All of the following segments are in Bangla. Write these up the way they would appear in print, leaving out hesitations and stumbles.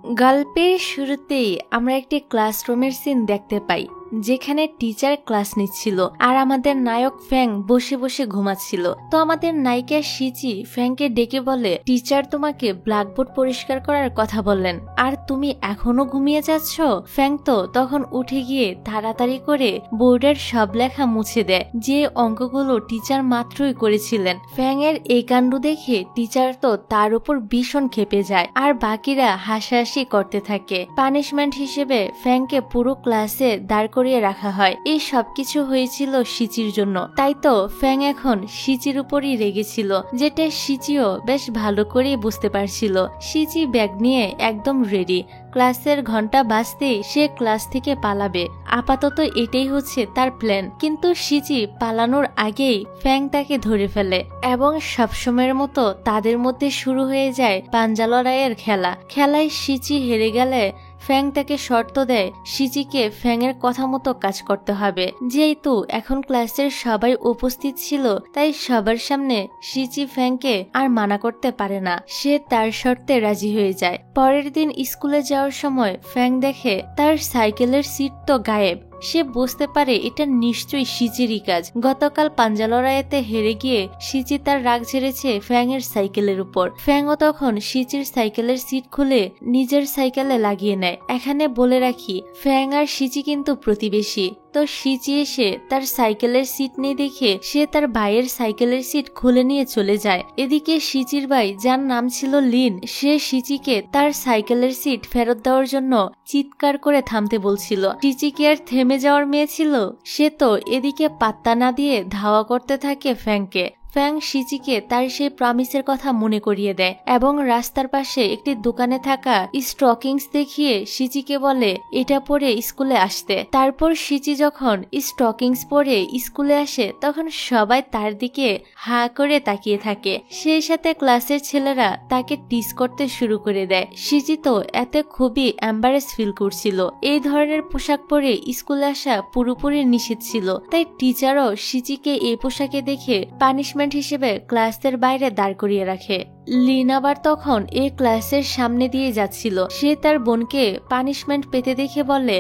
গল্পের শুরুতেই আমরা একটি ক্লাসরুমের সিন দেখতে পাই, যেখানে টিচার ক্লাস নিচ্ছিল আর আমাদের নায়ক ফ্যাং বসে বসে ঘুমাচ্ছিল। তো আমাদের নায়িকা শিচি ফ্যাংকে ডেকে বলে, টিচার তোমাকে ব্ল্যাকবোর্ড পরিষ্কার করার কথা বললেন আর তুমি এখনো ঘুমিয়ে যাচ্ছ। ফ্যাং তো তখন উঠে গিয়ে তাড়াতাড়ি করে বোর্ডের সব লেখা মুছে দেয়, যে অঙ্কগুলো টিচার মাত্রই করেছিলেন। ফ্যাং এর এই কাণ্ড দেখে টিচার তো তার উপর ভীষণ ক্ষেপে যায় আর বাকিরা হাসাহাসি করতে থাকে। পানিশমেন্ট হিসেবে ফ্যাংকে পুরো ক্লাসে দাঁড় করিয়ে রাখা হয়। এই সবকিছু হয়েছিল শিচির জন্য, তাই তো ফ্যাং এখন শিচির উপরই রেগেছিল, যেটা শিচিও বেশ ভালো করে বুঝতে পারছিল। শিচি ব্যাগ নিয়ে একদম রেডি, ক্লাসের ঘন্টা বাজতেই সে ক্লাস থেকে পালাবে। আপাতত এটাই হচ্ছে তার প্ল্যান, কিন্তু শিচি পালানোর আগেই ফ্যাং তাকে ধরে ফেলে এবং সবসময়ের মতো তাদের মধ্যে শুরু হয়ে যায় পাঞ্জা লড়াইয়ের খেলায় শিচি হেরে গেলে ফ্যাং তাকে শর্ত দেয় শিচিকে ফ্যাং এর কথা মতো কাজ করতে হবে। যেহেতু এখন ক্লাসের সবাই উপস্থিত ছিল, তাই সবার সামনে শিচি ফ্যাংকে আর মানা করতে পারে না। সে তার শর্তে রাজি হয়ে যায়। পরের দিন স্কুলে যাওয়ার সময় ফ্যাং দেখে তার সাইকেলের সিট তো গায়েব। সে বুঝতে পারে এটা নিশ্চয়ই শিচিরই কাজ। গতকাল পাঞ্জা লড়াইতে হেরে গিয়ে শিচি তার রাগ ঝেড়েছে ফ্যাং এর সাইকেলের উপর। ফ্যাংও তখন শিচির সাইকেলের সিট খুলে নিজের সাইকেলে লাগিয়ে নেয়। এখানে বলে রাখি, ফ্যাং আর শিচি কিন্তু প্রতিবেশী। তো শিচি এসে তার সাইকেলের সিট নিয়ে দেখে সে তার ভাইয়ের সাইকেলের সিট খুলে নিয়ে চলে যায়। এদিকে শিচির ভাই, যার নাম ছিল লিন, সে শিচিকে তার সাইকেলের সিট ফেরত দেওয়ার জন্য চিৎকার করে থামতে বলছিল। শিচি কি আর থেমে যাওয়ার মেয়ে ছিল? সে তো এদিকে পাত্তা না দিয়ে ধাওয়া করতে থাকে ফ্যাংকে। ফ্যাং শিচিকে তার সেই প্রমিসের কথা মনে করিয়ে দেয় এবং রাস্তার পাশে একটি দোকানে থাকা স্টকিংস দেখিয়ে শিচিকে বলে এটা পরে স্কুলে আসতে। তারপর শিচি যখন স্টকিংস পরে স্কুলে আসে, তখন সবাই তার দিকে হা করে তাকিয়ে থাকে। সেই সাথে ক্লাসের ছেলেরা তাকে টিস করতে শুরু করে দেয়। শিচি তো এতে খুবই এম্বারেস ফিল করছিল। এই ধরনের পোশাক পরে স্কুলে আসা পুরোপুরি নিষিদ্ধ ছিল, তাই টিচারও শিচিকে এই পোশাকে দেখে পানিশমেন্ট হিসেবে ক্লাসের বাইরে দাঁড় করিয়ে রাখে। লিন আবার তখন এই ক্লাসের সামনে দিয়ে যাচ্ছিল। সে তার বোনকে পানিশমেন্ট পেতে দেখে বলে,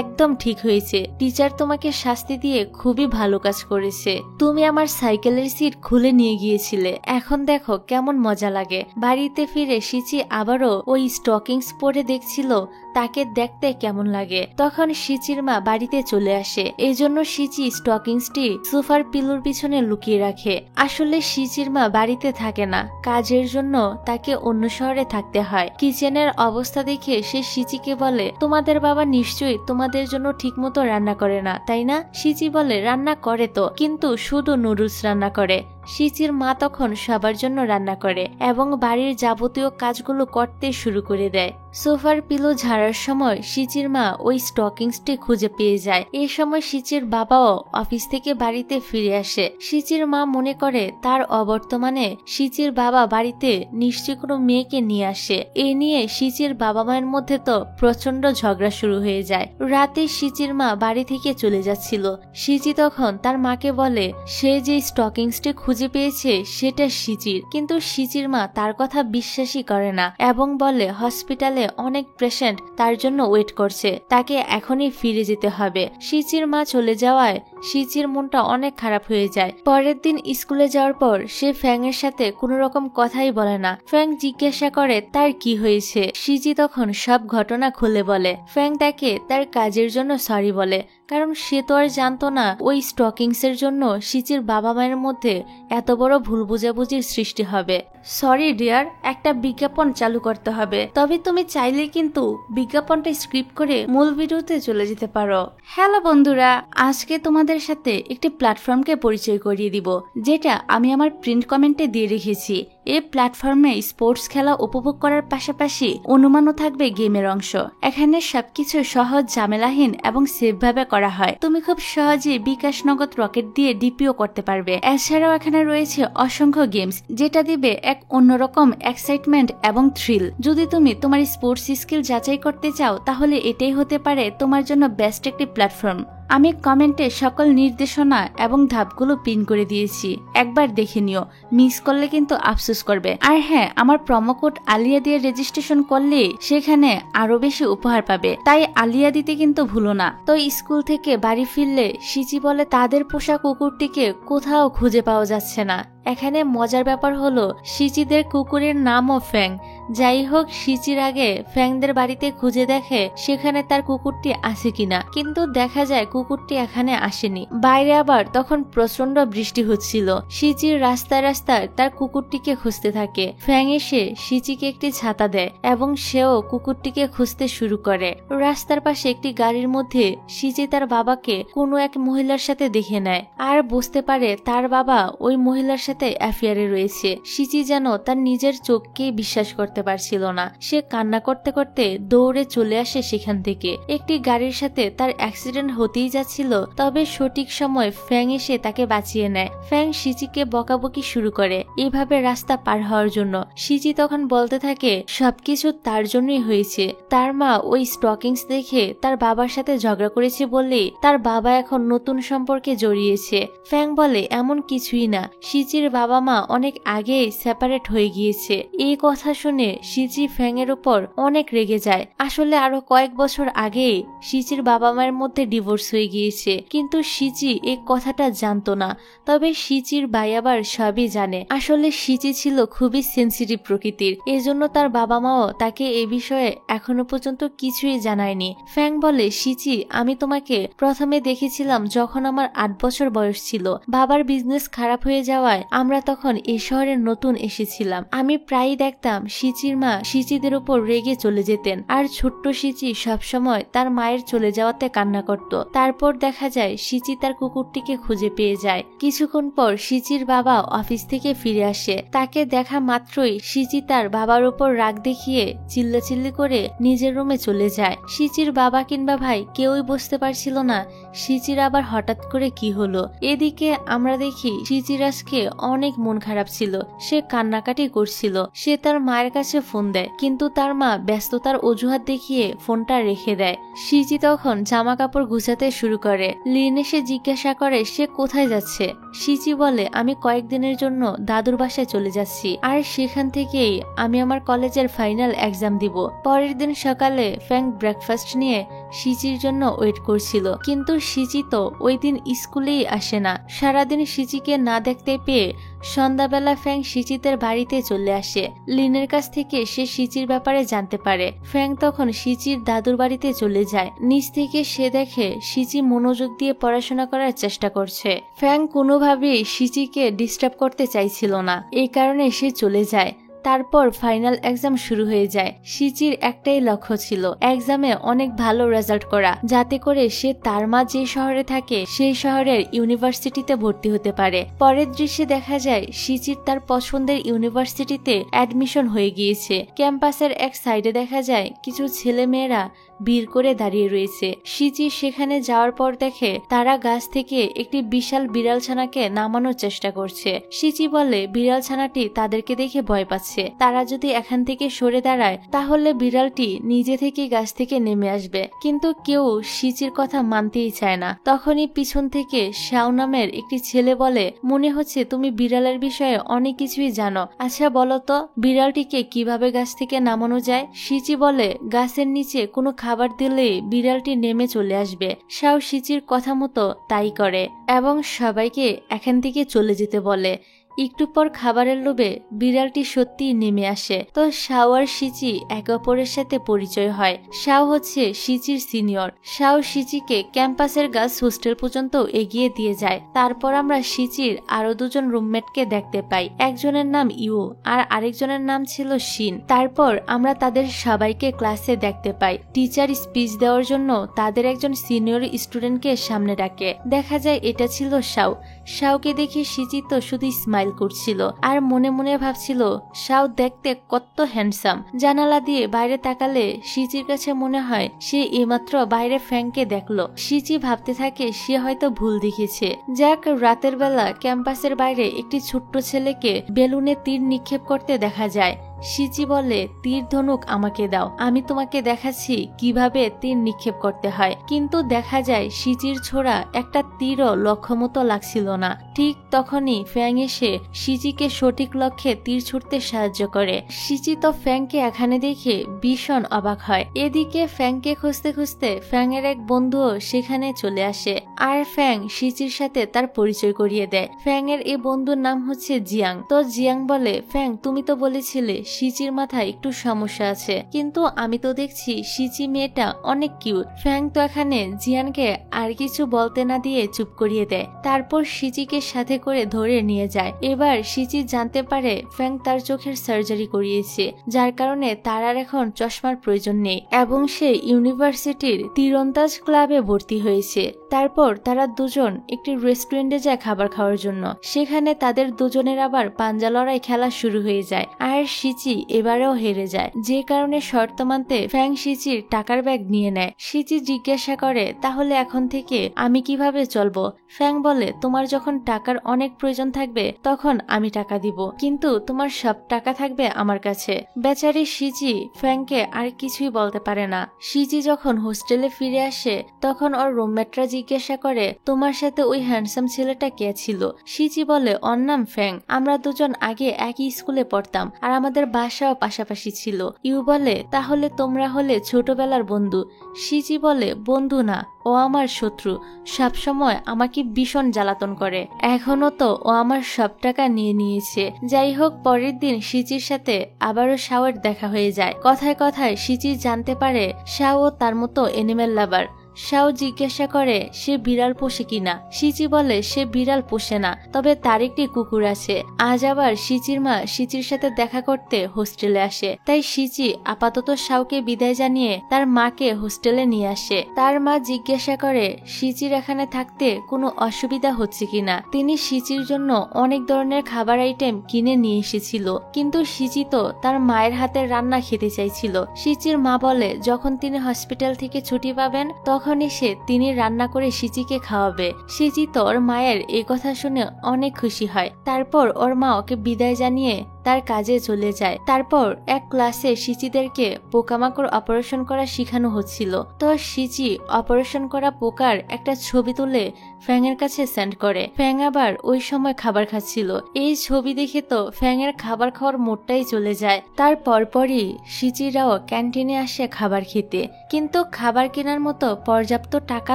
একদম ঠিক হয়েছে, টিচার তোমাকে শাস্তি দিয়ে খুবই ভালো কাজ করেছে। তুমি আমার সাইকেলের সিট খুলে নিয়ে গিয়েছিলে, এখন দেখো কেমন মজা লাগে। বাড়িতে ফিরে শিচি আবারও ওই স্টকিংস পরে দেখছিল তাকে দেখতে কেমন লাগে। তখন শিচির মা বাড়িতে চলে আসে, এজন্য শিচি স্টকিংসটি সোফার পিলুর পিছনে লুকিয়ে রাখে। আসলে শিচির মা বাড়িতে থাকে না, কাজের জন্য তাকে অন্য শহরে থাকতে হয়। কিচেনের অবস্থা দেখে সে শিচিকে বলে, তোমাদের বাবা নিশ্চয়ই তোমাদের জন্য ঠিকমতো রান্না করে না, তাই না? শিচি বলে, রান্না করে তো, কিন্তু শুধু নুডলস রান্না করে। শিচির মা তখন সবার জন্য রান্না করে এবং বাড়ির যাবতীয় কাজগুলো করতে শুরু করে দেয়। সোফার পিলো ঝাড়ার সময় শিচির মা ওই স্টকিংসটি খুঁজে পেয়ে যায়। এই সময় শিচির বাবাও অফিস থেকে বাড়িতে ফিরে আসে। শিচির মা মনে করে তার অবর্তমানে শিচির বাবা বাড়িতে নিশ্চয়ই কোনো মেয়েকে নিয়ে আসে। এ নিয়ে শিচির বাবা মায়ের মধ্যে তো প্রচন্ড ঝগড়া শুরু হয়ে যায়। রাতে শিচির মা বাড়ি থেকে চলে যাচ্ছিল। শিচি তখন তার মাকে বলে সে যে স্টকিংসটি খুঁজে পেয়েছে সেটা শিচির, কিন্তু শিচির মা তার কথা বিশ্বাসই করে না এবং বলে হসপিটালে অনেক পেশেন্ট তার জন্য ওয়েট করছে, তাকে এখনই ফিরে যেতে হবে। শিচির মা চলে যাওয়ায় শিচির মনটা অনেক খারাপ হয়ে যায়। পরের দিন স্কুলে যাওয়ার পর সে ফ্যাং এর সাথে কোনো রকম কথাই বলে না। ফ্যাং জিজ্ঞাসা করে তার কি হয়েছে। শিচি তখন সব ঘটনা খুলে বলে। ফ্যাং তাকে তার কাজের জন্য সরি বলে, কারণ সে তো আর জানতো না ওই স্টকিংস এর জন্য শিচির বাবা মায়ের মধ্যে এত বড় ভুল বুঝাবুঝির সৃষ্টি হবে। সরি ডিয়ার, একটা বিজ্ঞাপন চালু করতে হবে, তবে তুমি চাইলে কিন্তু বিজ্ঞাপনটা স্ক্রিপ্ট করে মূল ভিডিওতে চলে যেতে পারো। হ্যালো বন্ধুরা, আজকে তোমাদের সাথে একটি প্ল্যাটফর্মকে পরিচয় করিয়ে দিব, যেটা আমি আমার প্রিন্ট কমেন্টে দিয়ে রেখেছি। এই প্ল্যাটফর্মে স্পোর্টস খেলা উপভোগ করার পাশাপাশি অনুমানও থাকবে গেমের অংশ। এখানে সবকিছু সহজ, ঝামেলাহীন এবং সেফ ভাবে করা হয়। তুমি খুব সহজে বিকাশ নগদ রকেট দিয়ে ডিপিও করতে পারবে। এছাড়াও এখানে রয়েছে অসংখ্য গেমস, যেটা দিবে এক অন্যরকম এক্সাইটমেন্ট এবং থ্রিল। যদি তুমি তোমার স্পোর্টস স্কিল যাচাই করতে চাও, তাহলে এটাই হতে পারে তোমার জন্য বেস্ট একটি প্ল্যাটফর্ম। আমি কমেন্টে সকল নির্দেশনা এবং ধাপগুলো পিন করে দিয়েছি, একবার দেখে নিও, মিস করলে কিন্তু আফসোস করবে। আর হ্যাঁ, আমার প্রোমো কোড আলিয়া দিয়ে রেজিস্ট্রেশন করলে সেখানে আরো বেশি উপহার পাবে, তাই আলিয়া দিতে কিন্তু ভুলো না। তো স্কুল থেকে বাড়ি ফিরলে সিচি বলে তাদের পোষা কুকুরটিকে কোথাও খুঁজে পাওয়া যাচ্ছে না। এখানে মজার ব্যাপার হলো সিচিদের কুকুরের নামও ফ্যাং। যাই হোক, সিচির আগে ফ্যাংদের বাড়িতে খুঁজে দেখে সেখানে তার কুকুরটি আছে কিনা, কিন্তু দেখা যায় কুকুরটি এখানে আসেনি। বাইরে আবার তখন প্রচন্ড বৃষ্টি হচ্ছিল। সিচির রাস্তায় রাস্তায় তার কুকুরটিকে খুঁজতে থাকে। ফ্যাং এসে সিচিকে একটি ছাতা দেয় এবং সেও কুকুরটিকে খুঁজতে শুরু করে। রাস্তার পাশে একটি গাড়ির মধ্যে সিচি তার বাবাকে কোনো এক মহিলার সাথে দেখে নেয় আর বুঝতে পারে তার বাবা ওই মহিলার সাথে অ্যাফেয়ারে রয়েছে। সিচি যেন তার নিজের চোখকেই বিশ্বাস করতে পারছিল না। সে কান্না করতে করতে দৌড়ে চলে আসে সেখান থেকে। একটি গাড়ির সাথে তার অ্যাক্সিডেন্ট হতেই যাচ্ছিল, তবে সঠিক সময় ফ্যাং এসে তাকে বাঁচিয়ে নেয়। ফ্যাং সিচিকে বকাবকি শুরু করে এভাবে রাস্তা পার হওয়ার জন্য। সিচি তখন বলতে থাকে সবকিছু তার জন্যই হয়েছে। তার মা ওই স্টকিংস দেখে তার বাবার সাথে ঝগড়া করেছে বলেই তার বাবা এখন নতুন সম্পর্কে জড়িয়েছে। ফ্যাং বলে এমন কিছুই না, সিচির বাবা মা অনেক আগেই সেপারেট হয়ে গিয়েছে। এই কথা শুনে সিচি ফ্যাং এর উপর অনেক রেগে যায়। আসলে আরো কয়েক বছর আগেই সিচির বাবা মায়ের মধ্যে ডিভোর্স হয়ে গিয়েছে, কিন্তু সিচি এই কথাটা জানতো না। তবে সিচির ভাই আবার সবই জানে। আসলে সিচি ছিল খুবই সেন্সিটিভ প্রকৃতির, এজন্য তার বাবা মাও তাকে এ বিষয়ে এখনো পর্যন্ত কিছুই জানায়নি। ফ্যাং বলে সিচি, আমি তোমাকে প্রথমে দেখেছিলাম যখন আমার 8 বছর বয়স ছিল। বাবার বিজনেস খারাপ হয়ে যাওয়ায় আমরা তখন এই শহরে নতুন এসেছিলাম। আমি প্রায়ই দেখতাম সিচির মা সিচিদের উপর রেগে চলে যেতেন, আর ছোট্ট সিচি সবসময় তার মায়ের চলে যাওয়াতে কান্না করত। তারপর দেখা যায় সিচি তার কুকুরটিকে খুঁজে পেয়ে যায়। কিছুক্ষণ পর সিচির বাবা অফিস থেকে ফিরে আসে। তাকে দেখা মাত্রই সিচি তার বাবার উপর রাগ দেখিয়ে চিল্লাচিল্লি করে নিজের রুমে চলে যায়। সিচির বাবা কিংবা ভাই কেউই বুঝতে পারছিল না সিচির আবার হঠাৎ করে কি হলো। এদিকে আমরা দেখি সিচির আজকে অনেক মন খারাপ ছিল, সে কান্নাকাটি করছিল। সে তার মায়ের কাছে ফোন দেয়, কিন্তু তার মা ব্যস্ততার অজুহাত দেখিয়ে ফোনটা রেখে দেয়। সিচি তখন জামা কাপড় গুছাতে শুরু করে। লিন এসে জিজ্ঞাসা করে সে কোথায় যাচ্ছে। সিচি বলে আমি কয়েকদিনের জন্য দাদুর বাসায় চলে যাচ্ছি, আর সেখান থেকেই আমি আমার কলেজের ফাইনাল এক্সাম দিব। পরের দিন সকালে ফ্যাং ব্রেকফাস্ট নিয়ে সিচির জন্য ওয়েট করছিল, কিন্তু সিচি তো ওই দিন স্কুলেই আসে না। সারাদিন সিচিকে না দেখতে পেয়ে সন্ধ্যাবেলা ফ্যাং সিচিদের বাড়িতে চলে আসে। লিনের কাছ থেকে সে সিচির ব্যাপারে জানতে পারে। ফ্যাং তখন সিচির দাদুর বাড়িতে চলে যায়। নিচ থেকে সে দেখে সিচি মনোযোগ দিয়ে পড়াশোনা করার চেষ্টা করছে। ফ্যাং কোনোভাবেই সিচিকে ডিস্টার্ব করতে চাইছিল না, এই কারণে সে চলে যায়। তারপর ফাইনাল এক্সাম শুরু হয়ে যায়। সিচির একটাই লক্ষ্য ছিল এক্সামে অনেক ভালো রেজাল্ট করা, যাতে করে সে তার মা যে শহরে থাকে সেই শহরের ইউনিভার্সিটিতে ভর্তি হতে পারে। পরের দৃশ্যে দেখা যায় সিচির তার পছন্দের ইউনিভার্সিটিতে অ্যাডমিশন হয়ে গিয়েছে। ক্যাম্পাসের এক সাইডে দেখা যায় কিছু ছেলে মেয়েরা ভিড় করে দাঁড়িয়ে রয়েছে। সিচি সেখানে যাওয়ার পর দেখে তারা গাছ থেকে একটি বিশাল বিড়াল ছানাকে নামানোর চেষ্টা করছে। সিচি বলে বিড়াল ছানাটি তাদেরকে দেখে ভয় পাচ্ছে, তারা যদি এখান থেকে সরে দাঁড়ায় তাহলে বিড়ালটি নিজে থেকে গাছ থেকে নেমে আসবে। কিন্তু কেউ সিচির কথা মানতেই চায় না। তখনই পিছন থেকে শাও নামের একটি ছেলে বলে মনে হচ্ছে তুমি বিড়ালের বিষয়ে অনেক কিছুই জানো, আচ্ছা বলো তো বিড়ালটিকে কিভাবে গাছ থেকে নামানো যায়। সিচি বলে গাছের নিচে কোনো খাবার দিলে বিড়ালটি নেমে চলে আসবে। শাও সিচির কথা মতো তাই করে এবং সবাইকে এখান থেকে চলে যেতে বলে। একটু পর খাবারের লোভে বিড়ালটি সত্যিই নেমে আসে। তো শাও আর সিচি একে অপরের সাথে পরিচয় হয়। শাও হচ্ছে সিচির সিনিয়র। শাও সিচিকে ক্যাম্পাসের গার্লস হোস্টেল পর্যন্ত এগিয়ে দিয়ে যায়। তারপর আমরা সিচির আরো দুজন রুমমেটকে দেখতে পাই। একজনের নাম ইউ আর আরেকজনের নাম ছিল শিন। তারপর আমরা তাদের সবাইকে ক্লাসে দেখতে পাই। টিচার স্পিচ দেওয়ার জন্য তাদের একজন সিনিয়র স্টুডেন্টকে সামনে ডাকে। দেখা যায় এটা ছিল শাও। শাওকে দেখে সিচি তো শুধু স্মাইল করছিল আর মনে মনে ভাবছিল শাও দেখতে কত হ্যান্ডসাম। জানালা দিয়ে বাইরে তাকালে সিচির কাছে মনে হয় সে এইমাত্র বাইরে ফ্যাংকে দেখলো। সিচি ভাবতে থাকে সে হয়তো ভুল দেখেছে। যাক, রাতের বেলা ক্যাম্পাসের বাইরে একটি ছোট্ট ছেলেকে বেলুনে তীর নিক্ষেপ করতে দেখা যায়। শিচি বলে তীর ধনুক আমাকে দাও, আমি তোমাকে দেখাচ্ছি কিভাবে তীর নিক্ষেপ করতে হয়। কিন্তু দেখা যায় শিচির ছোড়া একটা তীরও লক্ষ্যমতো লাগছিল না। ঠিক তখনই ফ্যাং এসে শিচিকে সঠিক লক্ষ্যে তীর ছুটতে সাহায্য করে। শিচি তো ফ্যাংকে এখানে দেখে ভীষণ অবাক হয়। এদিকে ফ্যাংকে খুঁজতে খুঁজতে ফ্যাং এর এক বন্ধুও সেখানে চলে আসে, আর ফ্যাং শিচির সাথে তার পরিচয় করিয়ে দেয়। ফ্যাং এর এই বন্ধুর নাম হচ্ছে জিয়াং। তো জিয়াং বলে, ফ্যাং তুমি তো বলেছিলে শিচির মাথায় একটু সমস্যা আছে, কিন্তু আমি তো দেখছি শিচি মেয়েটা অনেক কিউট। ফ্যাং তো এখানে জিয়ানকে আর কিছু বলতে না দিয়ে চুপ করিয়ে দেয়। তারপর শিচিকে সাথে করে ধরে নিয়ে যায়। এবার শিচি জানতে পারে ফ্যাং তার চোখের সার্জারি করিয়েছে, যার কারণে তার আর এখন চশমার প্রয়োজন নেই এবং সে ইউনিভার্সিটির তীরন্দাজ ক্লাবে ভর্তি হয়েছে। তারপর তারা দুজন একটি রেস্টুরেন্টে যায় খাবার খাওয়ার জন্য। সেখানে তাদের দুজনের আবার পাঞ্জা লড়াই খেলা শুরু হয়ে যায়, আর শিচি এবারেও হেরে যায়, যে কারণে শর্ত মানতে ফ্যাং শিচির টাকার ব্যাগ নিয়ে নেয়। শিচি জিজ্ঞাসা করে, তাহলে এখন থেকে আমি কিভাবে চলবো? ফ্যাং বলে, তোমার যখন টাকার অনেক প্রয়োজন থাকবে তখন আমি টাকা দিব, কিন্তু তোমার সব টাকা থাকবে আমার কাছে। বেচারি শিচি ফ্যাংকে আর কিছুই বলতে পারে না। শিচি যখন হোস্টেলে ফিরে আসে তখন ওর রুমমেটরা জিজ্ঞাসা করে, তোমার সাথে ওই হ্যান্ডসাম ছেলেটা কে ছিল? শিচি বলে, ওর নাম ফ্যাং, আমরা দুজন আগে একই স্কুলে পড়তাম আর আমাদের বাসাও পাশাপাশি ছিল। ইউ বলে, তাহলে তোমরা হলে ছোটবেলার বন্ধু? শিচি বলে, বন্ধু না, ও আমার শত্রু, সবসময় আমাকে ভীষণ জ্বালাতন করে, এখনো তো ও আমার সব টাকা নিয়ে নিয়েছে। যাই হোক, পরের দিন শিচির সাথে আবারও শাওয়ের দেখা হয়ে যায়। কথায় কথায় শিচি জানতে পারে শাও তার মতো এনিম্যাল লাভার। শাও জিজ্ঞাসা করে সে বিড়াল পোষে কিনা। শিচি বলে সে বিড়াল পোষে না, তবে তার একটি কুকুর আছে। আজ আবার শিচির মা শিচির সাথে দেখা করতে হোস্টেলে আসে, তাই শিচি আপাতত শাওকে বিদায় জানিয়ে তার মাকে হোস্টেলে নিয়ে আসে। তার মা জিজ্ঞাসা করে শিচির এখানে থাকতে কোনো অসুবিধা হচ্ছে কিনা। তিনি শিচির জন্য অনেক ধরনের খাবার আইটেম কিনে নিয়ে এসেছিল, কিন্তু শিচি তো তার মায়ের হাতের রান্না খেতে চাইছিল। শিচির মা বলে যখন তিনি হসপিটাল থেকে ছুটি পাবেন তখন এসে তিনি রান্না করে শিচিকে খাওয়াবে। শিচি তো ওর মায়ের এই কথা শুনে অনেক খুশি হয়। তারপর ওর মা ওকে বিদায় জানিয়ে তার কাজে চলে যায়। তারপর এক ক্লাসে শিচিদেরকে পোকামাকড় অপারেশন করা শেখানো হচ্ছিল। তো শিচি অপারেশন করা পোকার একটা ছবি তুলে ফ্যাং এর কাছে সেন্ড করে। ফ্যাং আবার ওই সময় খাবার খাচ্ছিল। এই ছবি দেখে তো ফ্যাং এর খাবার খাওয়ার মোড়টাই চলে যায়। তার পরপরই শিচিরাও ক্যান্টিনে আসে খাবার খেতে, কিন্তু খাবার কেনার মতো পর্যাপ্ত টাকা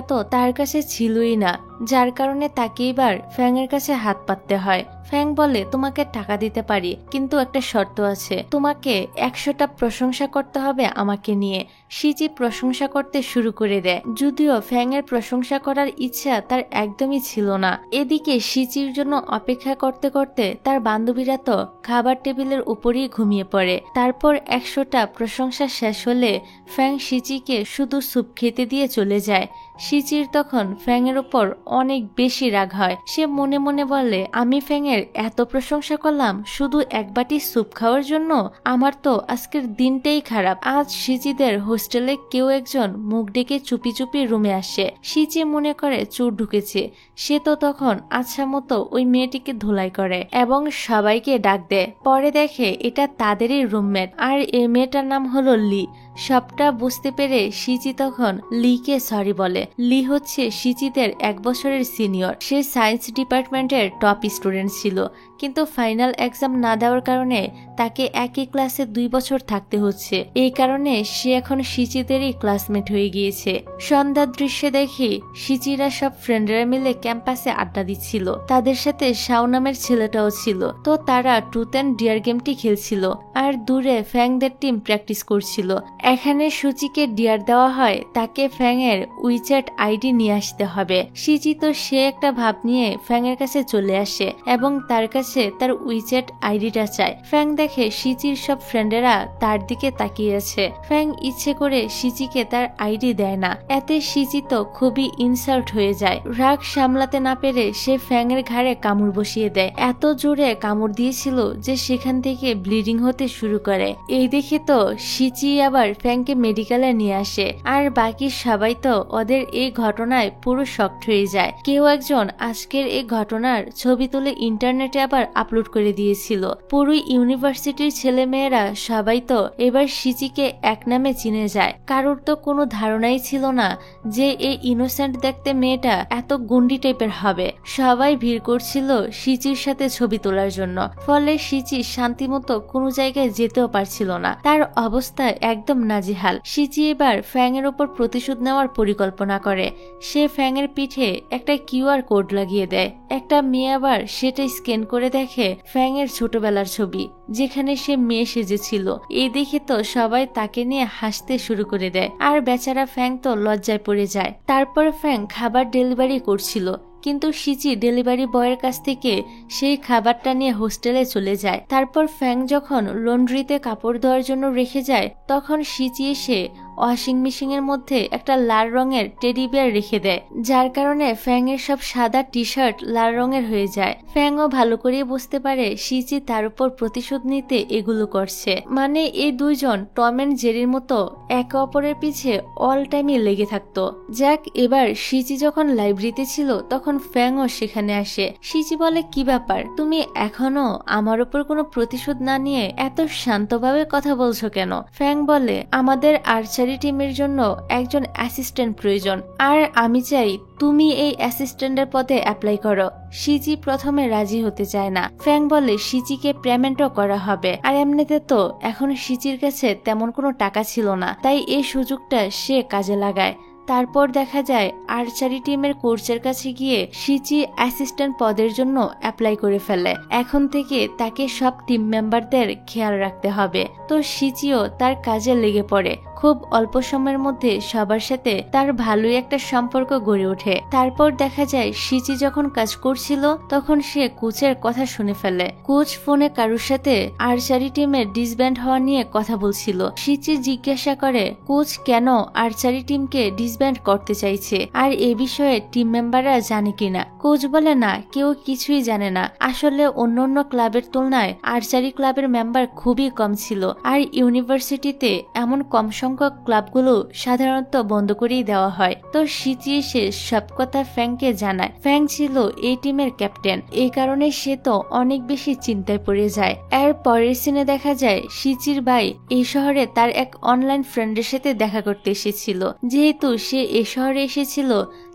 তো তার কাছে ছিলই না, যার কারণে তাকে এবার ফ্যাং এর কাছে হাত পাততে হয়। ফ্যাং বলে, তোমাকে টাকা দিতে পারি, কিন্তু একটা শর্ত আছে, তোমাকে 100টা প্রশংসা করতে হবে আমাকে নিয়ে। শিচি প্রশংসা করতে শুরু করে দেয়, যদিও ফ্যাং এর প্রশংসা করার ইচ্ছা তার একদমই ছিল না। এদিকে শিচির জন্য অপেক্ষা করতে করতে তার বান্ধবীরা তো খাবার টেবিলের উপরেই ঘুমিয়ে পড়ে। তারপর 100টা প্রশংসা শেষ হলে ফ্যাং শিচিকে শুধু স্যুপ খেতে দিয়ে চলে যায়। শিচির তখন ফ্যাং এর উপর অনেক বেশি রাগ হয়। সে মনে মনে বলে, আমি ফ্যাং এর এত প্রশংসা করলাম শুধু এক বাটি স্যুপ খাওয়ার জন্য? আমার তো আজকের দিনটাই খারাপ। আজ শিচিদের হোস্টেলে কেউ একজন মুখ ডেকে চুপি চুপি রুমে আসে। শিচি মনে করে চোর ঢুকেছে। সে তো তখন আচ্ছা মতো ওই মেয়েটিকে ধুলাই করে এবং সবাইকে ডাক দেয়। পরে দেখে এটা তাদেরই রুমমেট, আর এই মেয়েটার নাম হলো লি। সবটা বুঝতে পেরে শিচি তখন লিকে সরি বলে। লি হচ্ছে শিচিদের 1 বছরের সিনিয়র। সে সায়েন্স ডিপার্টমেন্টের টপ স্টুডেন্ট ছিল, কিন্তু ফাইনাল এক্সাম না দেওয়ার কারণে তাকে একই ক্লাসে 2 বছর থাকতে হচ্ছে। এই কারণে সে এখন শিচিদেরই ক্লাসমেট হয়ে গিয়েছে। সন্ধ্যার দৃশ্যে দেখি শিচিরা সব ফ্রেন্ডরা মিলে ক্যাম্পাসে আড্ডা দিচ্ছিল। তাদের সাথে শাও নামের ছেলেটাও ছিল। তো তারা ট্রুথ অ্যান্ড ডিয়ার গেমটি খেলছিল, আর দূরে ফ্যাংদের টিম প্র্যাকটিস করছিল। এখানে সুচিকে ডিয়ার দেওয়া হয় তাকে ফ্যাং এর উইচ্যাট আইডি নিয়ে আসতে হবে। শিচি তো সে একটা ভাব নিয়ে ফ্যাং এর কাছে চলে আসে এবং তার কাছে তার উইচ্যাট আইডিটা চায়। ফ্যাং দেখে শিচির সব ফ্রেন্ডেরা তার দিকে তাকিয়ে আছে। ফ্যাং ইচ্ছে করে শিচিকে তার আইডি দেয় না, এতে শিচি তো খুবই ইনসাল্ট হয়ে যায়। রাগ সামলাতে না পেরে সে ফ্যাং এর ঘাড়ে কামড় বসিয়ে দেয়। এত জোরে কামড় দিয়েছিল যে সেখান থেকে ব্লিডিং হতে শুরু করে। এই দেখে তো শিচি আবার ফ্যাংকে মেডিকেলে নিয়ে আসে, আর বাকি সবাই তো ওদের এই ঘটনায় পুরো শকড হয়ে যায়। কেউ একজন আজকের এই ঘটনার ছবি তুলে ইন্টারনেটে আবার পেপার আপলোড করে দিয়েছিল। পুরো ইউনিভার্সিটির ছেলেমেয়েরা সবাই তো এবার সিচিকে এক নামে চিনে যায়। কারোর তো কোনো ধারণাই ছিল না যে এই ইনোসেন্ট দেখতে মেয়েটা এত গুন্ডি টাইপের হবে। সবাই ভিড় করছিল সিচির সাথে ছবি তোলার জন্য, ফলে সিচি শান্তিমতো কোনো জায়গায় যেতেও পারছিল না। তার অবস্থা একদম নাজেহাল। সিচি এবার ফ্যাং এর ওপর প্রতিশোধ নেওয়ার পরিকল্পনা করে। সে ফ্যাং এর পিঠে একটা কিউআর কোড লাগিয়ে দেয়। একটা মেয়ে আবার সেটা স্ক্যান করে দেখে ফ্যাং এর ছোটবেলার ছবি, যেখানে সে মেয়ে সেজেছিল। এই দেখে তো সবাই তাকে নিয়ে হাসতে শুরু করে দেয়, আর বেচারা ফ্যাং তো লজ্জায় পড়ে যায়। তারপর ফ্যাং খাবার ডেলিভারি করছিল, কিন্তু সিচি ডেলিভারি বয়ের কাছ থেকে সেই খাবারটা নিয়ে হোস্টেলে চলে যায়। তারপর ফ্যাং যখন লন্ড্রিতে কাপড় ধোয়ার জন্য রেখে যায়, তখন সিচি এসে ওয়াশিং মেশিন এর মধ্যে একটা লাল রঙের টেডি বিয়ার রেখে দেয়, যার কারণে ফ্যাং এর সব সাদা টি শার্ট লাল রঙের হয়ে যায়। ফ্যাংও ভালো করে বুঝতে পারে সিচি তার উপর প্রতিশোধ নিতে এগুলো করছে। মানে এই দুইজন টম এন্ড জেরির মতো একে অপরের পিছে অল টাইমই লেগে থাকতো। যাক, এবার সিচি যখন লাইব্রেরিতে ছিল তখন ফ্যাংও সেখানে আসে। সিচি বলে, কি ব্যাপার, তুমি এখনো আমার উপর কোনো প্রতিশোধ না নিয়ে এত শান্তভাবে কথা বলছো কেন? ফ্যাং বলে, আমাদের আর্চারি টিমের জন্য একজন অ্যাসিস্ট্যান্ট প্রয়োজন, আর আমি চাই তুমি এই অ্যাসিস্ট্যান্টের পদে অ্যাপ্লাই করো। সিচি প্রথমে রাজি হতে চায় না। ফ্যাং বলে সিচিকে পেমেন্টও করা হবে, আর এমনিতে তো এখন সিচির কাছে তেমন কোনো টাকা ছিল না, তাই এই সুযোগটা সে কাজে লাগায়। তারপর দেখা যায় আর্চারি টিমের কোচের কাছে গিয়ে সিচি অ্যাসিস্ট্যান্ট পদের জন্য অ্যাপ্লাই করে ফেলে। এখন থেকে তাকে সব টিম মেম্বারদের খেয়াল রাখতে হবে। তো সিচিও তার কাজে লেগে পড়ে। খুব অল্প সময়ের মধ্যে সবার সাথে তার ভালোই একটা সম্পর্ক গড়ে ওঠে। তারপর দেখা যায় সিচি যখন কাজ করছিল তখন সে কোচের কথা শুনে ফেলে। কোচ ফোনে কারোর সাথে আর্চারি টিমের ডিসব্যান্ড হওয়া নিয়ে কথা বলছিল। সিচি জিজ্ঞাসা করে কোচ কেন আর্চারি টিমকে ডিসব্যান্ড করতে চাইছে, আর এ বিষয়ে টিম মেম্বাররা জানে কিনা। কোচ বলে, না, কেউ কিছুই জানে না। আসলে অন্যান্য ক্লাবের তুলনায় আর্চারি ক্লাবের মেম্বার খুবই কম ছিল, আর ইউনিভার্সিটিতে এমন কম সংখ্যক ক্লাবগুলো সাধারণত বন্ধ করেই দেওয়া হয়। তো সিচি এসে সব কথা ফ্যাংকে জানায়। ফ্যাং ছিল এই টিমের ক্যাপ্টেন, এই কারণে সে তো অনেক বেশি চিন্তায় পড়ে যায়। এর পরের সিনে দেখা যায় সিচির ভাই এই শহরে তার এক অনলাইন ফ্রেন্ডের সাথে দেখা করতে এসেছিল। যেহেতু সে এই শহরে এসেছিল,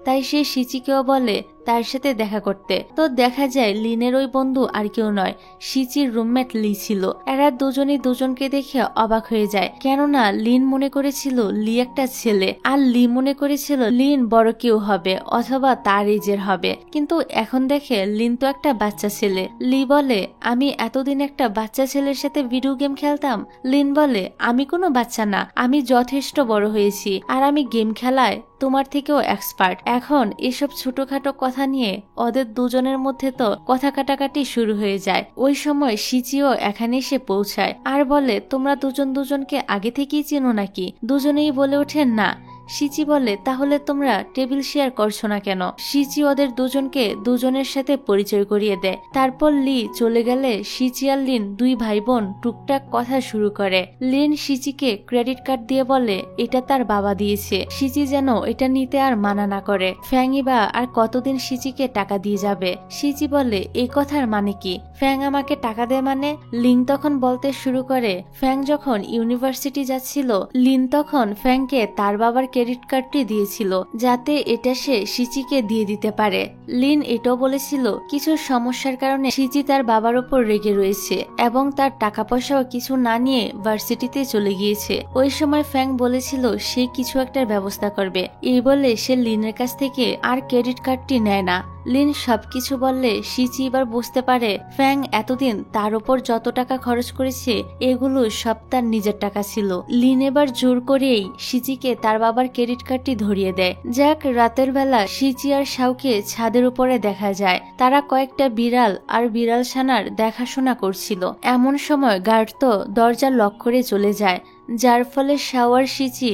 তাই সে সিচিকেও বলে তার সাথে দেখা করতে। তো দেখা যায় লিনের ওই বন্ধু আর কেউ নয়, সিচির রুমমেট লি ছিল। এরা দুজনই দুজনকে দেখে অবাক হয়ে যায়, কেননা লিন মনে করেছিল লি একটা ছেলে, আর লি মনে করেছিল লিন বড় কেউ হবে অথবা তার এজের হবে, কিন্তু এখন দেখে লিন তো একটা বাচ্চা ছেলে। লি বলে, আমি এতদিন একটা বাচ্চা ছেলের সাথে ভিডিও গেম খেলতাম। লিন বলে, আমি কোনো বাচ্চা না, আমি যথেষ্ট বড় হয়েছি, আর আমি গেম খেলায় তোমার থেকেও এক্সপার্ট। এখন এসব ছোটখাটো কথা নিয়ে ওদের দুজনের মধ্যে তো কথা কাটাকাটি শুরু হয়ে যায়। ওই সময় সিচিও এখানে এসে পৌঁছায় আর বলে, তোমরা দুজন দুজনকে আগে থেকেই চিনো নাকি? দুজনেই বলে ওঠেন, না। সিচি বলে, তাহলে তোমরা টেবিল শেয়ার করছো না কেন? সিচি ওদের দুজনকে দুজনের সাথে পরিচয় করিয়ে দেয়। তারপর লি চলে গেলে সিচি আর লিন দুই ভাই বোন টুকটাক কথা শুরু করে। লিন সিচিকে ক্রেডিট কার্ড দিয়ে বলে এটা তার বাবা দিয়েছে। সিচি যেন এটা নিতে আর মানা না করে। ফ্যাংই বা আর কতদিন সিচিকে টাকা দিয়ে যাবে? সিচি বলে, এই কথার মানে কি? ফ্যাং আমাকে টাকা দেয় মানে? লিন তখন বলতে শুরু করে, ফ্যাং যখন ইউনিভার্সিটি যাচ্ছিল, লিন তখন ফ্যাংকে তার বাবার ক্রেডিট কার্ডটি দিয়েছিল, যাতে এটা সে সিচিকে দিয়ে দিতে পারে। লিন এটাও বলেছিল কিছু সমস্যার কারণে সিচি তার বাবার উপর রেগে রয়েছে এবং তার টাকা পয়সাও কিছু না নিয়ে ভার্সিটিতে চলে গিয়েছে। ওই সময় ফ্যাং বলেছিল সে কিছু একটা ব্যবস্থা করবে। এই বলে সে লিনের কাছ থেকে আর ক্রেডিট কার্ডটি নেয় না। লিন সবকিছু বললে সিচি এবার বুঝতে পারে ফ্যাং এতদিন তার উপর যত টাকা খরচ করেছে এগুলো সব তার নিজের টাকা ছিল। লিন এবার জোর করেই সিচিকে তার বাবার ক্রেডিট কার্ডটি ধরিয়ে দেয়। যাক, রাতের বেলা সিচি আর শাওকে ছাদের উপরে দেখা যায়। তারা কয়েকটা বিড়াল আর বিড়াল ছানার দেখাশোনা করছিল। এমন সময় গার্ড তো দরজা লক করে চলে যায়, যার ফলে শাও আর সিচি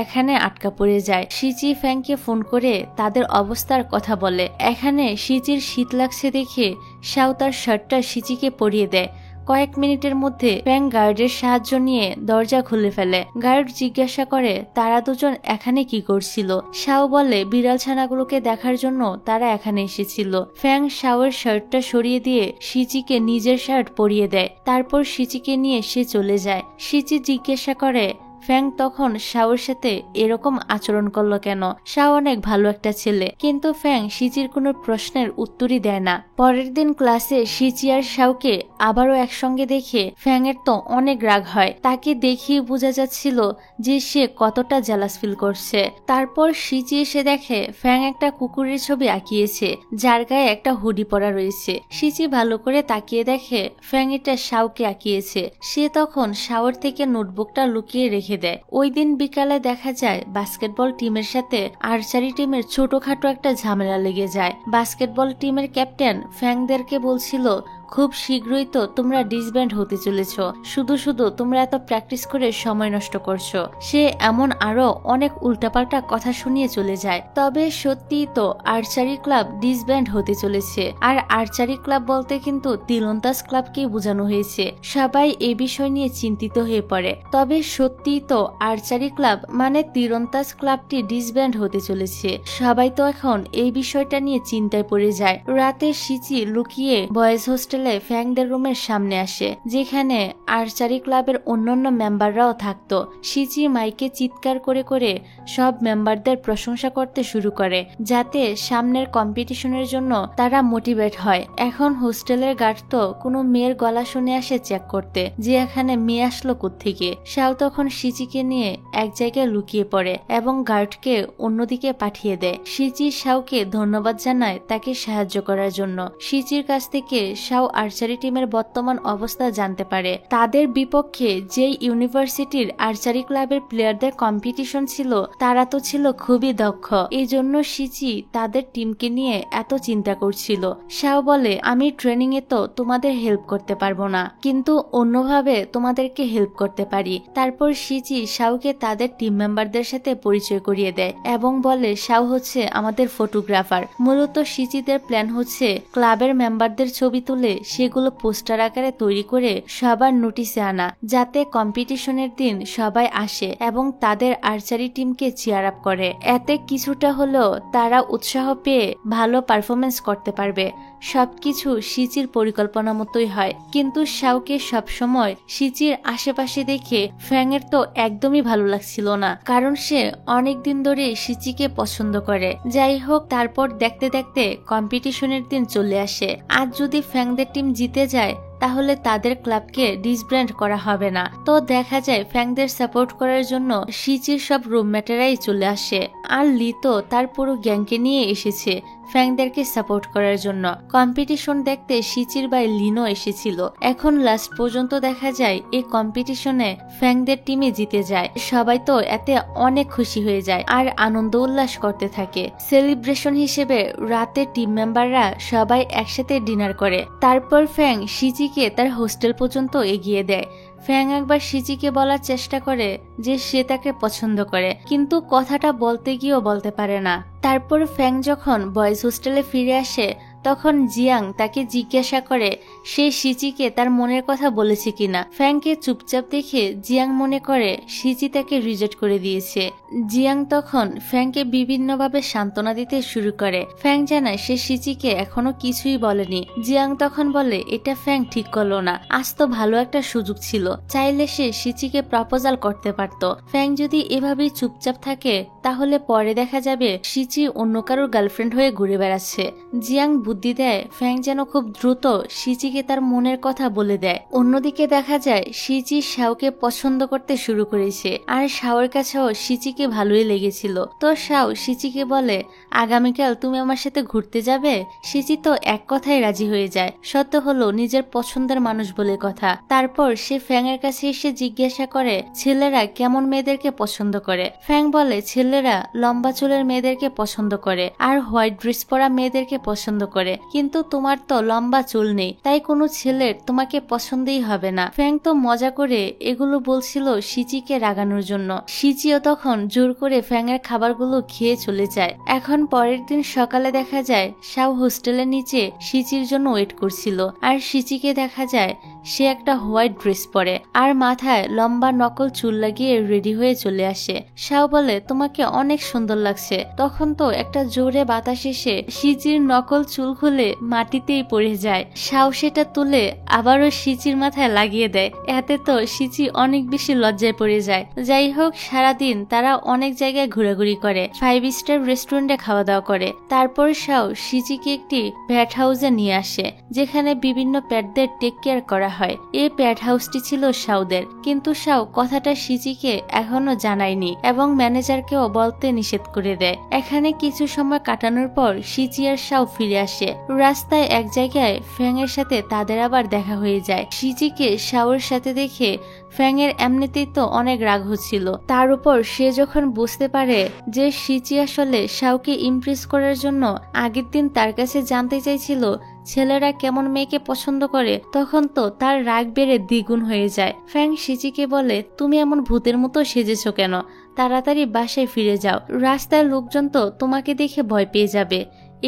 এখানে আটকা পড়ে যায়। সিচি ফ্যাংকে ফোন করে তাদের অবস্থার কথা বলে। এখানে সিচির শীত লাগছে দেখে শাও তার শার্টটা সিচিকে পরিয়ে দেয়। কয়েক মিনিটের মধ্যে ফ্যাং গার্ডের সাহায্য নিয়ে দরজা খুলে ফেলে। গার্ড জিজ্ঞাসা করে তারা দুজন এখানে কি করছিল। শাও বলে বিড়াল ছানাগুলোকে দেখার জন্য তারা এখানে এসেছিল। ফ্যাং শাওয়ের শার্টটা সরিয়ে দিয়ে শিচিকে নিজের শার্ট পরিয়ে দেয়। তারপর শিচিকে নিয়ে সে চলে যায়। শিচি জিজ্ঞাসা করে ফ্যাং তখন শাওর সাথে এরকম আচরণ করলো কেন। শাও অনেক ভালো একটা ছেলে, কিন্তু ফ্যাং শিচির কোনো প্রশ্নের উত্তরই দেয় না। পরের দিন ক্লাসে শিচি আর শাওকে আবারও একসঙ্গে দেখে ফ্যাং এর তো অনেক রাগ হয়। তাকে দেখিয়ে বোঝা যাচ্ছিল যে সে কতটা জেলাস ফিল করছে। তারপর শিচি এসে দেখে ফ্যাং একটা কুকুরের ছবি আঁকিয়েছে যার গায়ে একটা হুডি পরা রয়েছে। শিচি ভালো করে তাকিয়ে দেখে ফ্যাং এটা শাওকে আঁকিয়েছে। সে তখন শাওর থেকে নোটবুকটা লুকিয়ে রেখে দেয়। ওই দিন বিকালে দেখা যায় বাস্কেটবল টিমের সাথে আর্চারি টিমের ছোটখাটো একটা ঝামেলা লেগে যায়। বাস্কেটবল টিমের ক্যাপ্টেন ফ্যাংদেরকে বলছিল খুব শীঘ্রই তো তোমরা ডিসব্যান্ড হতে চলেছ, শুধু শুধু তোমরা এত প্র্যাকটিস করে সময় নষ্ট করছো। সে এমন আরো অনেক উল্টাপাল্টা কথা শুনিয়ে চলে যায়। তবে সত্যিই তো আর্চারি ক্লাব ডিসব্যান্ড হতে চলেছে। আর আর্চারি ক্লাব বলতে কিন্তু তীরন্দাজ ক্লাবকেই বোঝানো হয়েছে। সবাই এই বিষয় নিয়ে চিন্তিত হয়ে পড়ে। তবে সত্যিই তো আর্চারি ক্লাব মানে তীরন্দাজ ক্লাবটি ডিসব্যান্ড হতে চলেছে। সবাই তো এখন এই বিষয়টা নিয়ে চিন্তায় পড়ে যায়। রাতে শিচি লুকিয়ে বয়েজ হোস্টেল ফ্যাংদের রুমের সামনে আসে, যেখানে আর্চারি ক্লাবের অন্যান্য মেম্বাররাও থাকতো। শিচি মাইকে চিৎকার করে করে সব মেম্বারদের প্রশংসা করতে শুরু করে, যাতে সামনের কম্পিটিশনের জন্য তারা মোটিভেট হয়। এখন হোস্টেলের গার্ড তো কোনো মেয়ের গলা শুনে আসে চেক করতে যে এখানে মেয়ে আসলো কোত্থেকে। শাও তখন শিচিকে নিয়ে এক জায়গায় লুকিয়ে পড়ে এবং গার্ডকে অন্যদিকে পাঠিয়ে দেয়। শিচি শাওকে ধন্যবাদ জানায় তাকে সাহায্য করার জন্য। শিচির কাছ থেকে শাও আর্চারি টিমের বর্তমান অবস্থা জানতে পারে। তাদের বিপক্ষে যে ইউনিভার্সিটির আর্চারি ক্লাবের প্লেয়ারদের কম্পিটিশন ছিল তারা তো ছিল খুবই দক্ষ। এই জন্য শিচি তাদের টিমকে নিয়ে এত চিন্তা করছিল। শাও বলে আমি ট্রেনিং এ তো তোমাদের হেল্প করতে পারবো না, কিন্তু অন্যভাবে তোমাদেরকে হেল্প করতে পারি। তারপর শিচি শাওকে তাদের টিম মেম্বারদের সাথে পরিচয় করিয়ে দেয় এবং বলে শাও হচ্ছে আমাদের ফটোগ্রাফার। মূলত শিচিদের প্ল্যান হচ্ছে ক্লাবের মেম্বারদের ছবি তুলে সেগুলো পোস্টার আকারে তৈরি করে সবার নোটিশে আনা, যাতে কম্পিটিশনের দিন সবাই আসে এবং তাদের আর্চারি টিমকে চিয়ার আপ করে। এতে কিছুটা হলেও তারা উৎসাহ পেয়ে ভালো পারফরমেন্স করতে পারবে। সবকিছু শিচির পরিকল্পনা মতোই হয়, কিন্তু শাওকে সবসময় শিচির আশেপাশে দেখে ফ্যাংয়ের তো একদমই ভালো লাগছিল না, কারণ সে অনেকদিন ধরে শিচিকে পছন্দ করে। যাই হোক, তারপর দেখতে দেখতে কম্পিটিশনের দিন চলে আসে। আজ যদি ফ্যাংদের টিম জিতে যায় তাহলে তাদের ক্লাবকে ডিসব্যান্ড করা হবে না। তো দেখা যায় ফ্যাংদের সাপোর্ট করার জন্য শিচির সব রুমমেটেরাই চলে আসে। আর লি তো তার পুরো গ্যাংকে নিয়ে এসেছে ফ্যাংদেরকে সাপোর্ট করার জন্য। কম্পিটিশন দেখতে শিচির ভাই লিনো এসেছিল। এখন লাস্ট পর্যন্ত দেখা যায় এই কম্পিটিশনে ফ্যাংদের টিমে জিতে যায়। সবাই তো এতে অনেক খুশি হয়ে যায় আর আনন্দ উল্লাস করতে থাকে। সেলিব্রেশন হিসেবে রাতে টিম মেম্বাররা সবাই একসাথে ডিনার করে। তারপর ফ্যাং শিচিকে তার হোস্টেল পর্যন্ত এগিয়ে দেয়। ফ্যাং একবার শিচিকে বলার চেষ্টা করে যে সে তাকে পছন্দ করে, কিন্তু কথাটা বলতে গিয়েও বলতে পারে না। তারপর ফ্যাং যখন বয়েজ হোস্টেলে ফিরে আসে তখন জিয়াং তাকে জিজ্ঞাসা করে সে শিচিকে তার মনের কথা বলেছে কিনা। ফ্যাংকে চুপচাপ দেখে জিয়াং মনে করে শিচি তাকে রিজেক্ট করে দিয়েছে। জিয়াং তখন ফ্যাংকে বিভিন্নভাবে সান্ত্বনা দিতে শুরু করে। ফ্যাং জানায় সে শিচিকে এখনো কিছুই বলেনি। জিয়াং তখন বলে এটা ফ্যাং ঠিক করলো না, আজ তো ভালো একটা সুযোগ ছিল, চাইলে সে শিচিকে প্রপোজাল করতে পারত। ফ্যাং যদি এভাবেই চুপচাপ থাকে তাহলে পরে দেখা যাবে শিচি অন্য কারোর গার্লফ্রেন্ড হয়ে ঘুরে বেড়াচ্ছে। জিয়াং বুদ্ধি দেয় ফ্যাং যেন খুব দ্রুত শিচিকে তার মনের কথা বলে দেয়। অন্যদিকে দেখা যায় শিচি শাওকে পছন্দ করতে শুরু করেছে আর শাওর কাছেও শিচিকে ভালোই লেগেছিল। তো শাও শিচিকে বলে আগামীকাল তুমি আমার সাথে ঘুরতে যাবে। শিচি তো এক কথায় রাজি হয়ে যায়, সত্য হলো নিজের পছন্দের মানুষ বলে কথা। তারপর সে ফ্যাং এর কাছে এসে জিজ্ঞাসা করে ছেলেরা কেমন মেয়েদেরকে পছন্দ করে। ফ্যাং বলে ছেলেরা লম্বা চুলের মেয়েদেরকে পছন্দ করে আর হোয়াইট ড্রেস পরা মেয়েদেরকে পছন্দ করে, কিন্তু তোমার তো লম্বা চুল নেই, তাই কোনো ছেলের তোমাকে পছন্দই হবে না। ফ্যাং তো মজা করে এগুলো বলছিল শিচিকে রাগানোর জন্য। শিচিও তখন জোর করে ফ্যাং এর খাবারগুলো খেয়ে চলে যায়। এখন পরের দিন সকালে দেখা যায় শাও হোস্টেলের নিচে শিচির জন্য ওয়েট করছিল আর শিচিকে দেখা যায় সে একটা হোয়াইট ড্রেস পরে আর মাথায় লম্বা নকল চুল লাগিয়ে রেডি হয়ে চলে আসে। শাও বলে তোমাকে অনেক সুন্দর লাগছে। তখন তো একটা জোরে বাতাস এসে সিজির নকল চুল খুলে মাটিতেই পড়ে যায়। শাও সেটা তুলে আবারও সিজির মাথায় লাগিয়ে দেয়। এতে তো সিজি অনেক বেশি লজ্জায় পড়ে যায়। যাই হোক, সারাদিন তারা অনেক জায়গায় ঘোরাঘুরি করে, 5 স্টার রেস্টুরেন্টে খাওয়া দাওয়া করে। তারপর শাও সিজিকে একটি প্যাট হাউসে নিয়ে আসে, যেখানে বিভিন্ন প্যাটদের টেক কেয়ার করা হয়। এই প্যাট হাউসটি ছিল শাওদের, কিন্তু শাও কথাটা সিজিকে এখনো জানায়নি এবং ম্যানেজারকেও বলতে নিষেধ করে দেয়। এখানে কিছু সময় কাটানোর পর সিজি আর শাও ফিরে আসে। রাস্তায় এক জায়গায় ফ্যাং এর সাথে তাদের আবার দেখা হয়ে যায়। সিজিকে শাওর সাথে দেখে ফ্যাং এর এমনিতেই তো অনেক রাগ হচ্ছিল, তার উপর সে যখন বুঝতে পারে যে সিজি আসলে শাওকে ইমপ্রেস করার জন্য আগের দিন তার কাছে জানতে চাইছিল ছেলেরা কেমন মেয়েকে পছন্দ করে, তখন তো তার রাগ বেড়ে দ্বিগুণ হয়ে যায়। ফ্যাং সিজিকে বলে, তুমি এমন ভূতের মতো সেজেছো কেন? তাড়াতাড়ি বাসায় ফিরে যাও, রাস্তায় লোকজন তো তোমাকে দেখে ভয় পেয়ে যাবে।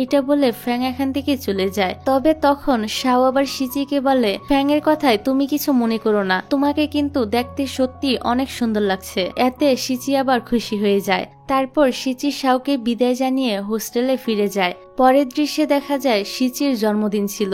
এটা বলে ফ্যাং এখান থেকে চলে যায়। তবে তখন শাও আবার সিজিকে বলে, ফ্যাং এর কথায় তুমি কিছু মনে করো না, তোমাকে কিন্তু দেখতে সত্যি অনেক সুন্দর লাগছে। এতে সিজি আবার খুশি হয়ে যায়। তারপর সিজি শাওকে বিদায় জানিয়ে হোস্টেলে ফিরে যায়। পরের দৃশ্যে দেখা যায় সিজির জন্মদিন ছিল।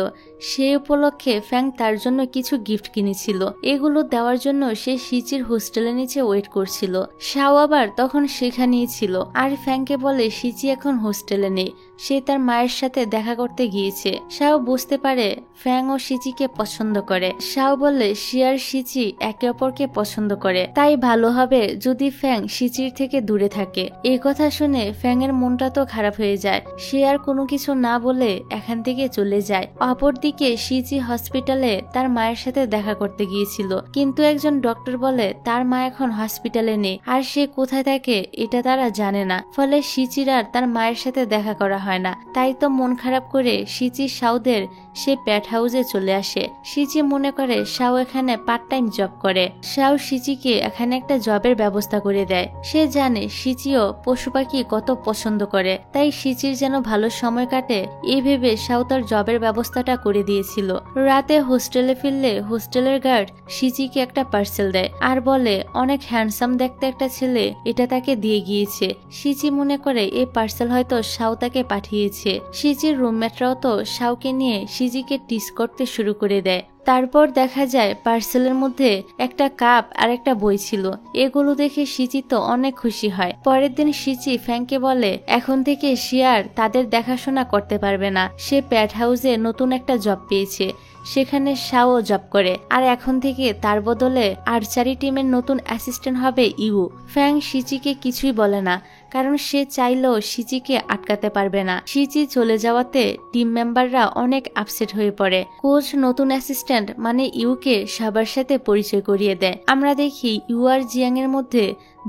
সেই উপলক্ষে ফ্যাং তার জন্য কিছু গিফট কিনেছিল। এগুলো দেওয়ার জন্য সে সিজির হোস্টেলের নিচে ওয়েট করছিল। শাও আবার তখন সেখানেই ছিল আর ফ্যাংকে বলে সিজি এখন হোস্টেলে নেই, সে তার মায়ের সাথে দেখা করতে গিয়েছে। শাও বুঝতে পারে ফ্যাং ও সিজিকে পছন্দ করে। শাও বলে সে আর সিজি একে অপরকে পছন্দ করে, তাই ভালো হবে যদি ফ্যাং সিজির থেকে দূরে থাকে। এই কথা শুনে ফ্যাং এর মনটা তো খারাপ হয়ে যায়। সে আর কোনো কিছু না বলে এখান থেকে চলে যায়। অপরদিকে সিজি হসপিটালে তার মায়ের সাথে দেখা করতে গিয়েছিল, কিন্তু একজন ডক্টর বলে তার মা এখন হসপিটালে নেই আর সে কোথায় থাকে এটা তারা জানে না। ফলে সিজির আর তার মায়ের সাথে দেখা করা হয় না। তাই তো মন খারাপ করে সিজি শাওদের সে প্যাট হাউসে চলে আসে। সিজি মনে করে শাও এখানে পার্ট টাইম জব করে। শাও সিজিকে এখানে একটা জবের ব্যবস্থা করে দেয়। সে জানে সিজিও পশু পাখি কত পছন্দ করে, তাই সিজির যেন ভালো সময় কাটে এই ভেবে শাও তার জবের ব্যবস্থাটা করে দিয়েছিল। রাতে হোস্টেলে ফিরলে হোস্টেলের গার্ড সিজিকে একটা পার্সেল দেয় আর বলে অনেক হ্যান্ডসাম দেখতে একটা ছেলে এটা তাকে দিয়ে গিয়েছে। সিজি মনে করে এই পার্সেল হয়তো শাও তাকে পাঠিয়েছে। সিজির রুমমেটরাও তো শাওকে নিয়ে সিজিকে টিস করতে শুরু করে দেয়। তারপর দেখা যায় পার্সেলের মধ্যে একটা কাপ আর একটা বই ছিল। এগুলো দেখে সিজি তো অনেক খুশি হয়। পরের দিন সিজি ফ্যাংকে বলে এখন থেকে সে আর তাদের দেখাশোনা করতে পারবে না। সে প্যাট হাউসে নতুন একটা জব পেয়েছে, সেখানে শাও জব করে আর এখন থেকে তার বদলে আর্চারি টিমের নতুন অ্যাসিস্ট্যান্ট হবে ইউ। ফ্যাং সিজিকে কিছুই বলে না, কারণ সে চাইলেও সিজিকে আটকাতে পারবে না। সিজি চলে যাওয়াতে টিম মেম্বাররা অনেক আপসেট হয়ে পড়ে। কোচ নতুন অ্যাসিস্ট্যান্ট মানে ইউকে সবার সাথে পরিচয় করিয়ে দেয়। আমরা দেখি ইউ আর জিয়াং এর মধ্যে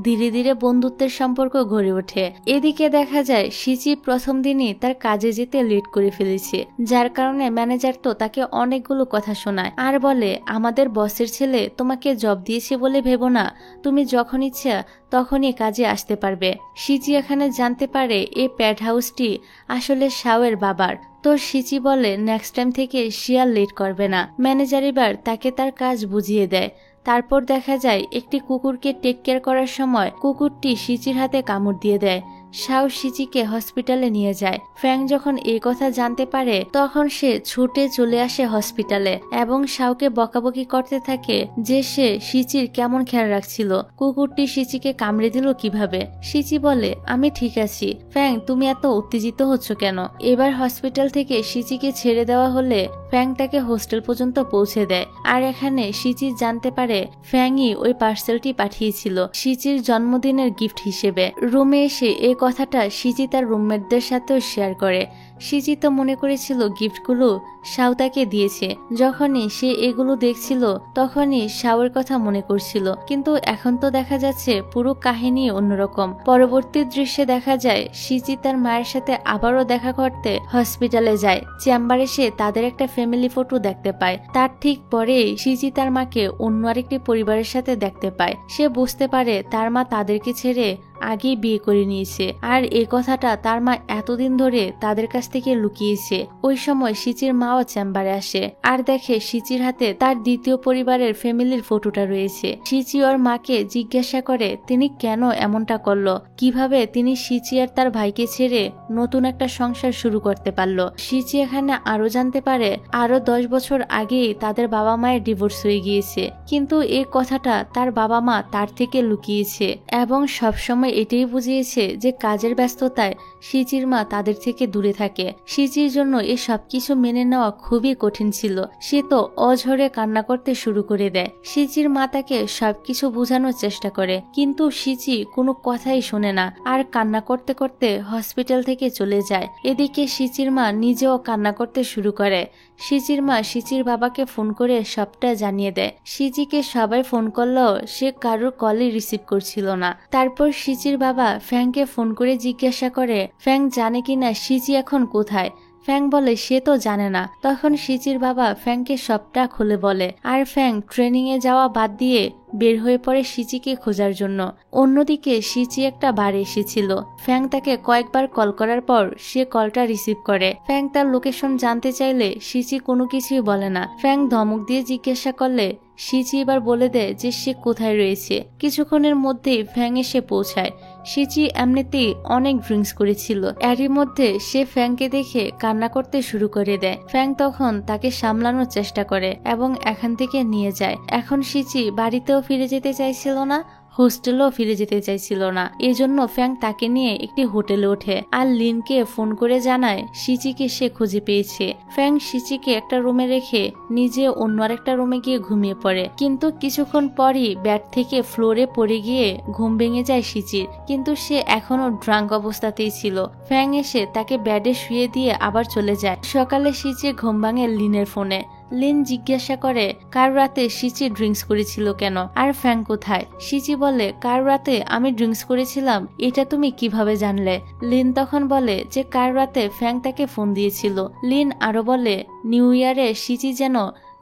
ধীরে ধীরে বন্ধুত্বের সম্পর্ক গড়ে ওঠে। এদিকে দেখা যায় সিজি প্রথম দিনই তার কাজে যেতে লেট করে ফেলেছে, যার কারণে ম্যানেজার তো তাকে অনেকগুলো কথা শোনায় আর বলে আমাদের বসের ছেলে তোমাকে জব দিয়েছে বলে ভেবো না, তুমি যখন ইচ্ছা তখনই কাজে আসতে পারবে। সিজি এখানে জানতে পারে এই প্যাট হাউসটি আসলে শাওয়ের বাবার। তো সিজি বলে নেক্সট টাইম থেকে সে আর লেট করবে না। ম্যানেজার এবার তাকে তার কাজ বুঝিয়ে দেয়। তারপর দেখা যায় একটি কুকুরকে টেক কেয়ার করার সময় কুকুরটি সিজির হাতে কামড় দিয়ে দেয়। শাও সিজিকে হসপিটালে নিয়ে যায়। ফ্যাং যখন এই কথা জানতে পারে তখন সে ছুটে চলে আসে হসপিটালে এবং শাওকে বকাবকি করতে থাকে যে সে সিজির কেমন খেয়াল রাখছিল, কুকুরটি সিজিকে কামড়ে দিল কিভাবে। সিজি বলে আমি ঠিক আছি। ফ্যাং তুমি এত উত্তেজিত হচ্ছ কেন? এবার হসপিটাল থেকে সিজিকে ছেড়ে দেওয়া হলে ফ্যাং তাকে হোস্টেল পর্যন্ত পৌঁছে দেয়। আর এখানে সিজি জানতে পারে ফ্যাংই ওই পার্সেলটি পাঠিয়েছিল সিজির জন্মদিনের গিফট হিসেবে। রুমে এসে এই কথাটা সিজি তার রুমমেটদের সাথেও শেয়ার করে। সিজি তো মনে করেছিল গিফটগুলো শাও তাকে দিয়েছে। যখনই সে এগুলো দেখছিল তখনই শাওয়ের কথা মনে করছিল, কিন্তু এখন তো দেখা যাচ্ছে পুরো কাহিনী অন্যরকম। পরবর্তী দৃশ্যে দেখা যায় সিজি তার মায়ের সাথে আবারও দেখা করতে হসপিটালে যায়। চেম্বারে সে তাদের একটা ফ্যামিলি ফটো দেখতে পায়। তার ঠিক পরেই সিজি তার মাকে অন্য আরেকটি পরিবারের সাথে দেখতে পায়। সে বুঝতে পারে তার মা তাদেরকে ছেড়ে আগেই বিয়ে করে নিয়েছে, আর এই কথাটা তার মা এতদিন ধরে তাদের কাছ থেকে লুকিয়েছে। ওই সময় সিচির মাও চেম্বারে আসে আর দেখে সিচির হাতে তার দ্বিতীয় পরিবারের ফ্যামিলির ফটোটা রয়েছে। সিচি ওর মাকে জিজ্ঞাসা করে তিনি কেন এমনটা করলো, কিভাবে তিনি সিচি আর তার ভাইকে ছেড়ে নতুন একটা সংসার শুরু করতে পারলো। সিচি এখানে আরো জানতে পারে আরো 10 বছর আগেই তাদের বাবা মায়ের ডিভোর্স হয়ে গিয়েছে, কিন্তু এই কথাটা তার বাবা মা তার থেকে লুকিয়েছে এবং সবসময় এটাই বুঝিয়েছে যে কাজের ব্যস্ততায় সিচির মা তাদের থেকে দূরে থাকে। সিচির জন্য এই সবকিছু মেনে নেওয়া খুবই কঠিন ছিল। সে তো অঝরে কান্না করতে শুরু করে দেয়। সিচির মা তাকে সবকিছু বোঝানোর চেষ্টা করে, কিন্তু সিচি কোনো কথাই শোনে না আর কান্না করতে করতে হসপিটাল থেকে চলে যায়। এদিকে সিচির মা নিজেও কান্না করতে শুরু করে। সিচির মা সিচির বাবাকে ফোন করে সবটা জানিয়ে দেয়। সিচিকে সবাই ফোন করলেও সে কারোর কলই রিসিভ করছিল না। তারপর সিচির বাবা ফ্যাংকে ফোন করে জিজ্ঞাসা করে ফ্যাং জানে কিনা সিচি এখন কোথায়। ফ্যাং বলে সে তো জানে না। তখন সিচির বাবা ফ্যাংকে সবটা খুলে বলে, আর ফ্যাং ট্রেনিং এ যাওয়া বাদ দিয়ে বের হয়ে পড়ে সিচিকে খোঁজার জন্য। অন্যদিকে সিচি একটা বারে এসেছিল। ফ্যাং তাকে কয়েকবার কল করার পর সে কলটা রিসিভ করে। ফ্যাং তার লোকেশন জানতে চাইলে সিচি কোনো কিছুই বলে না। ফ্যাং ধমক দিয়ে জিজ্ঞাসা করলে সিচি এবার বলে দেয় যে সে কোথায় রয়েছে। কিছুক্ষণের মধ্যেই ফ্যাং এসে পৌঁছায়। সিচি এমনিতেই অনেক ড্রিঙ্কস করেছিল। এরই মধ্যে সে ফ্যাংকে দেখে কান্না করতে শুরু করে দেয়। ফ্যাং তখন তাকে সামলানোর চেষ্টা করে এবং এখান থেকে নিয়ে যায়। এখন সিচি বাড়িতেও ফিরে যেতে চাইছিল না, হোস্টেলও ফিরে যেতে চাইছিল না। এজন্য ফ্যাং তাকে নিয়ে একটি হোটেলে ওঠে আর লিনকে ফোন করে জানায় সিচিকে সে খুঁজে পেয়েছে। ফ্যাং সিচিকে একটা রুমে রেখে নিজে অন্য আরেকটা রুমে গিয়ে ঘুমিয়ে পড়ে, কিন্তু কিছুক্ষণ পরই ব্যাট থেকে ফ্লোরে পড়ে গিয়ে ঘুম ভেঙে যায় সিচির, কিন্তু সে এখনো ড্রাঙ্ক অবস্থাতেই ছিল। ফ্যাং এসে তাকে ব্যাডে শুয়ে দিয়ে আবার চলে যায়। সকালে সিচির ঘুম ভাঙে লিনের ফোনে। লিন জিজ্ঞাসা করে কার রাতে সিচি ড্রিঙ্কস করেছিল কেন, আর ফ্যাং কোথায়। সিচি বলে কার রাতে আমি ড্রিঙ্কস করেছিলাম এটা তুমি কিভাবে জানলে। লিন তখন বলে যে কার রাতে ফ্যাং তাকে ফোন দিয়েছিল। লিন আরো বলে নিউ ইয়ারে সিচি যেন